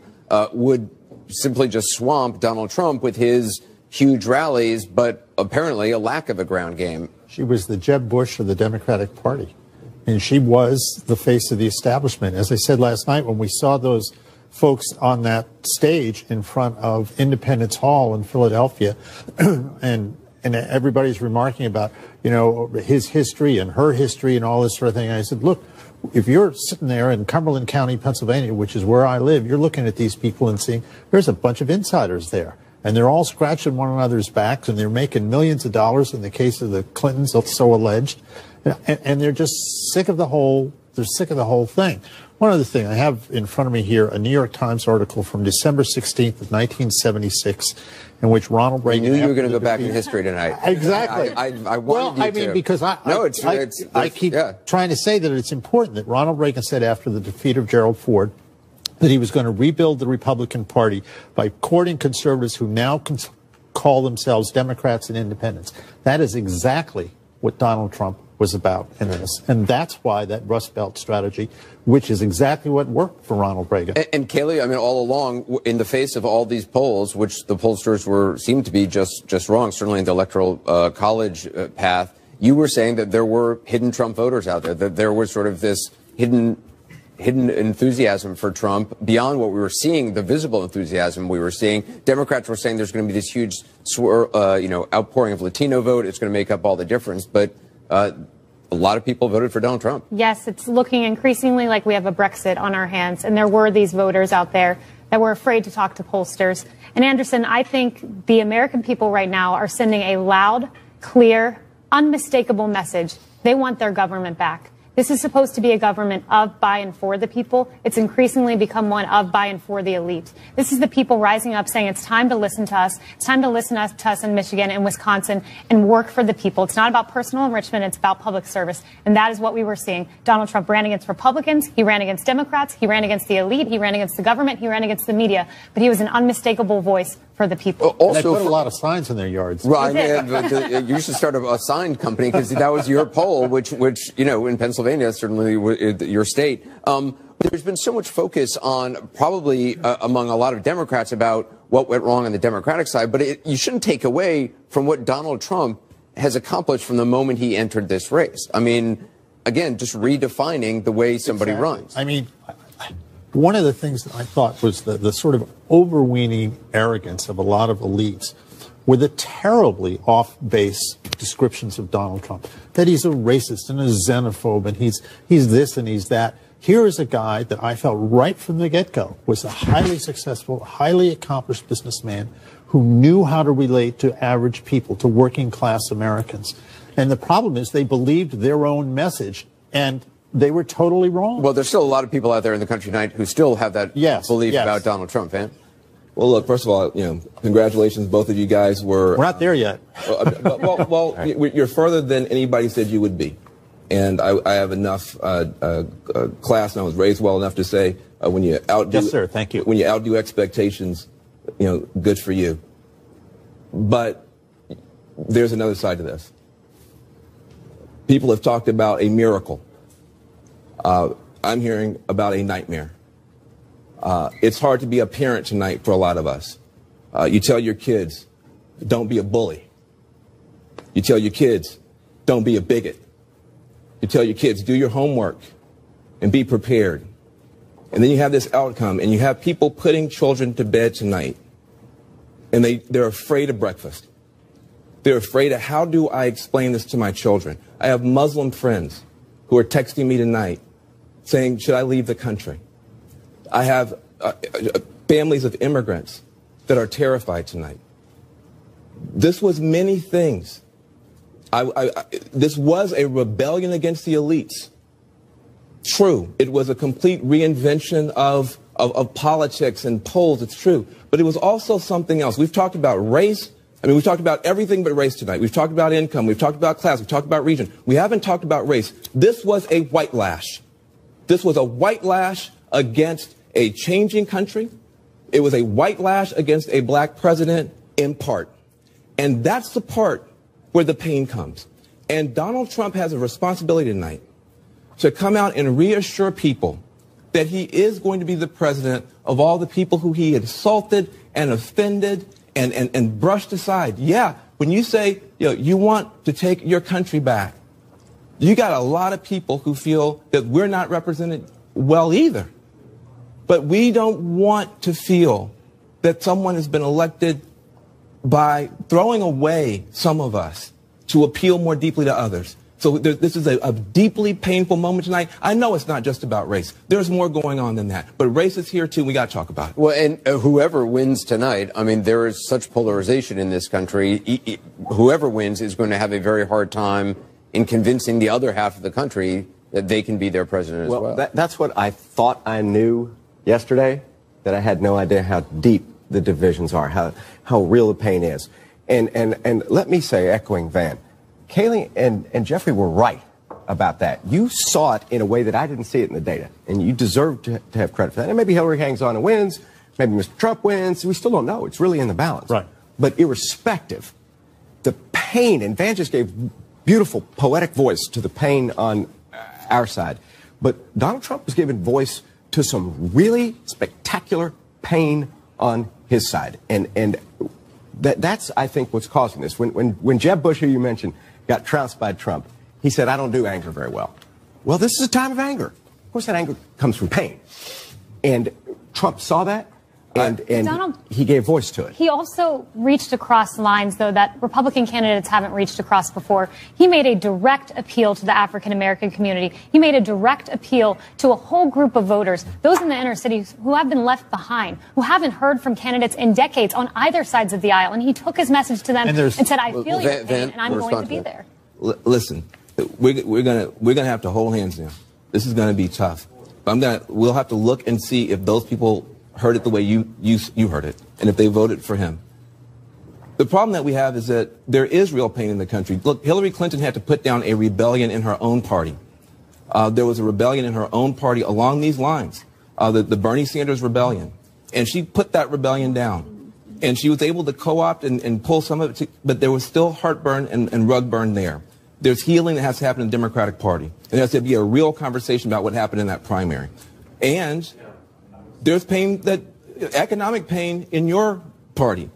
would simply just swamp Donald Trump with his huge rallies, but apparently a lack of a ground game. She was the Jeb Bush of the Democratic Party. And she was the face of the establishment. As I said last night, when we saw those folks on that stage in front of Independence Hall in Philadelphia, and everybody's remarking about, you know, his history and her history and all this sort of thing. And I said, look, if you're sitting there in Cumberland County, Pennsylvania, which is where I live, you're looking at these people and seeing there's a bunch of insiders there. And they're all scratching one another's backs, and they're making millions of dollars in the case of the Clintons, so alleged. And they're just sick of the whole, they're sick of the whole thing. One other thing, I have in front of me here a New York Times article from December 16th of 1976, in which Ronald Reagan... I knew you were going to go back in history tonight. Exactly. I wanted you to. Mean, because I keep trying to say that it's important that Ronald Reagan said after the defeat of Gerald Ford that he was going to rebuild the Republican Party by courting conservatives who now call themselves Democrats and independents. That is exactly what Donald Trump was about in this. And that's why that Rust Belt strategy, which is exactly what worked for Ronald Reagan. And Kayleigh, I mean, all along, in the face of all these polls, which the pollsters seemed to be just wrong, certainly in the Electoral College path, you were saying that there were hidden Trump voters out there, that there was sort of this hidden enthusiasm for Trump beyond what we were seeing, the visible enthusiasm we were seeing. Democrats were saying there's going to be this huge outpouring of Latino vote. It's going to make up all the difference. But a lot of people voted for Donald Trump. Yes, it's looking increasingly like we have a Brexit on our hands. And there were these voters out there that were afraid to talk to pollsters. And Anderson, I think the American people right now are sending a loud, clear, unmistakable message. They want their government back. This is supposed to be a government of, by, and for the people. It's increasingly become one of, by, and for the elite. This is the people rising up saying it's time to listen to us. It's time to listen to us in Michigan and Wisconsin and work for the people. It's not about personal enrichment. It's about public service. And that is what we were seeing. Donald Trump ran against Republicans. He ran against Democrats. He ran against the elite. He ran against the government. He ran against the media. But he was an unmistakable voice for the people. Also, they put a lot of signs in their yards. Right. You should start a sign company, because that was your poll, which you know, in Pennsylvania, certainly your state. There's been so much focus on, probably among a lot of Democrats, about what went wrong on the Democratic side. But you shouldn't take away from what Donald Trump has accomplished from the moment he entered this race. I mean, again, just redefining the way somebody runs. I mean, one of the things that I thought was the sort of overweening arrogance of a lot of elites were the terribly off-base descriptions of Donald Trump, that he's a racist and a xenophobe and he's this and he's that. Here is a guy that I felt right from the get-go was a highly successful, highly accomplished businessman who knew how to relate to average people, to working-class Americans. And the problem is they believed their own message, and they were totally wrong. Well, there's still a lot of people out there in the country tonight who still have that belief about Donald Trump, man. Well, look, first of all, you know, congratulations. Both of you guys were... We're not there yet. Well, you're further than anybody said you would be. And I have enough class, and I was raised well enough to say when you outdo... Yes, sir. Thank you. When you outdo expectations, you know, good for you. But there's another side to this. People have talked about a miracle. I'm hearing about a nightmare. It's hard to be a parent tonight for a lot of us. You tell your kids, don't be a bully. You tell your kids, don't be a bigot. You tell your kids, do your homework and be prepared. And then you have this outcome, and you have people putting children to bed tonight, and they're afraid of breakfast. They're afraid of, how do I explain this to my children? I have Muslim friends who are texting me tonight saying, should I leave the country? I have families of immigrants that are terrified tonight. This was many things. This was a rebellion against the elites. True, it was a complete reinvention of politics and polls, it's true. But it was also something else. We've talked about race. I mean, we've talked about everything but race tonight. We've talked about income. We've talked about class. We've talked about region. We haven't talked about race. This was a white lash. This was a white lash against a changing country. It was a white lash against a black president in part. And that's the part where the pain comes. And Donald Trump has a responsibility tonight to come out and reassure people that he is going to be the president of all the people who he insulted and offended and brushed aside. Yeah, when you say, you want to take your country back, you got a lot of people who feel that we're not represented well either. But we don't want to feel that someone has been elected by throwing away some of us to appeal more deeply to others. So this is a deeply painful moment tonight. I know it's not just about race. There's more going on than that. But race is here, too. We got to talk about it. Well, and whoever wins tonight, I mean, there is such polarization in this country. Whoever wins is going to have a very hard time in convincing the other half of the country that they can be their president as well. That's what I thought I knew yesterday, that I had no idea how deep the divisions are, how real the pain is. And let me say, echoing Van, Kayleigh and Jeffrey were right about that. You saw it in a way that I didn't see it in the data, and you deserve to have credit for that. And maybe Hillary hangs on and wins, maybe Mr. Trump wins. We still don't know. It's really in the balance. Right. But irrespective, the pain, and Van just gave beautiful poetic voice to the pain on our side. But Donald Trump was giving voice to some really spectacular pain on his side. And that's, I think, what's causing this. When Jeb Bush, who you mentioned, got trounced by Trump, he said, I don't do anger very well. Well, this is a time of anger. Of course, that anger comes from pain. And Trump saw that, and he gave voice to it. He also reached across lines, though, that Republican candidates haven't reached across before. He made a direct appeal to the African-American community. He made a direct appeal to a whole group of voters, those in the inner cities who have been left behind, who haven't heard from candidates in decades on either sides of the aisle. And he took his message to them and said, I feel your pain, and I'm going to be there. Listen, we're gonna have to hold hands now. This is gonna be tough. We'll have to look and see if those people heard it the way you heard it, and if they voted for him. The problem that we have is that there is real pain in the country. Look, Hillary Clinton had to put down a rebellion in her own party. There was a rebellion in her own party along these lines, the Bernie Sanders rebellion. And she put that rebellion down. And she was able to co-opt and pull some of it, but there was still heartburn and rug burn there. There's healing that has to happen in the Democratic Party. And there has to be a real conversation about what happened in that primary. And there's pain, economic pain in your party.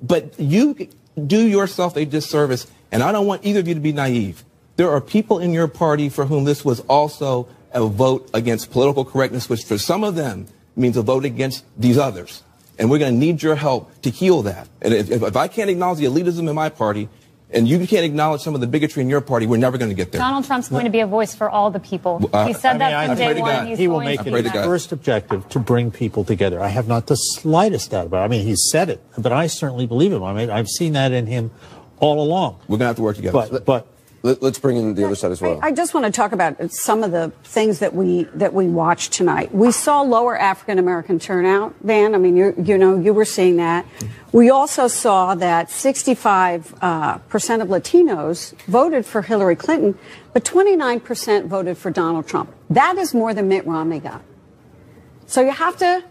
But you do yourself a disservice, and I don't want either of you to be naive. There are people in your party for whom this was also a vote against political correctness, which for some of them means a vote against these others. And we're going to need your help to heal that. And if I can't acknowledge the elitism in my party, and you can't acknowledge some of the bigotry in your party, we're never going to get there. Donald Trump's going to be a voice for all the people. He said that from day one. He will make it his first objective to bring people together. I have not the slightest doubt about it. I mean, he said it, but I certainly believe him. I mean, I've seen that in him all along. We're going to have to work together. But let's bring in the other side as well. I just want to talk about some of the things that we watched tonight. We saw lower African American turnout, Van. I mean, you were seeing that. We also saw that 65% of Latinos voted for Hillary Clinton, but 29% voted for Donald Trump. That is more than Mitt Romney got. So you have to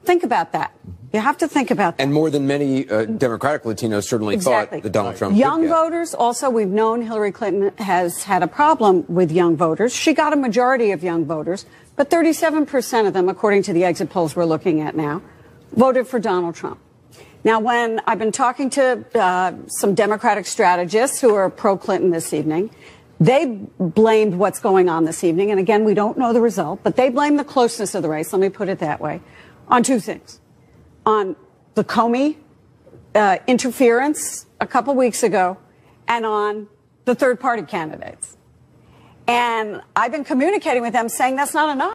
think about that. You have to think about that. And more than many Democratic Latinos certainly thought that Donald Trump Young voters, also, we've known Hillary Clinton has had a problem with young voters. She got a majority of young voters, but 37% of them, according to the exit polls we're looking at now, voted for Donald Trump. Now, when I've been talking to some Democratic strategists who are pro-Clinton this evening, They blamed what's going on this evening, and again, we don't know the result, but they blamed the closeness of the race, let me put it that way, on two things. On the Comey interference a couple weeks ago, and on the third-party candidates. And I've been communicating with them saying that's not enough.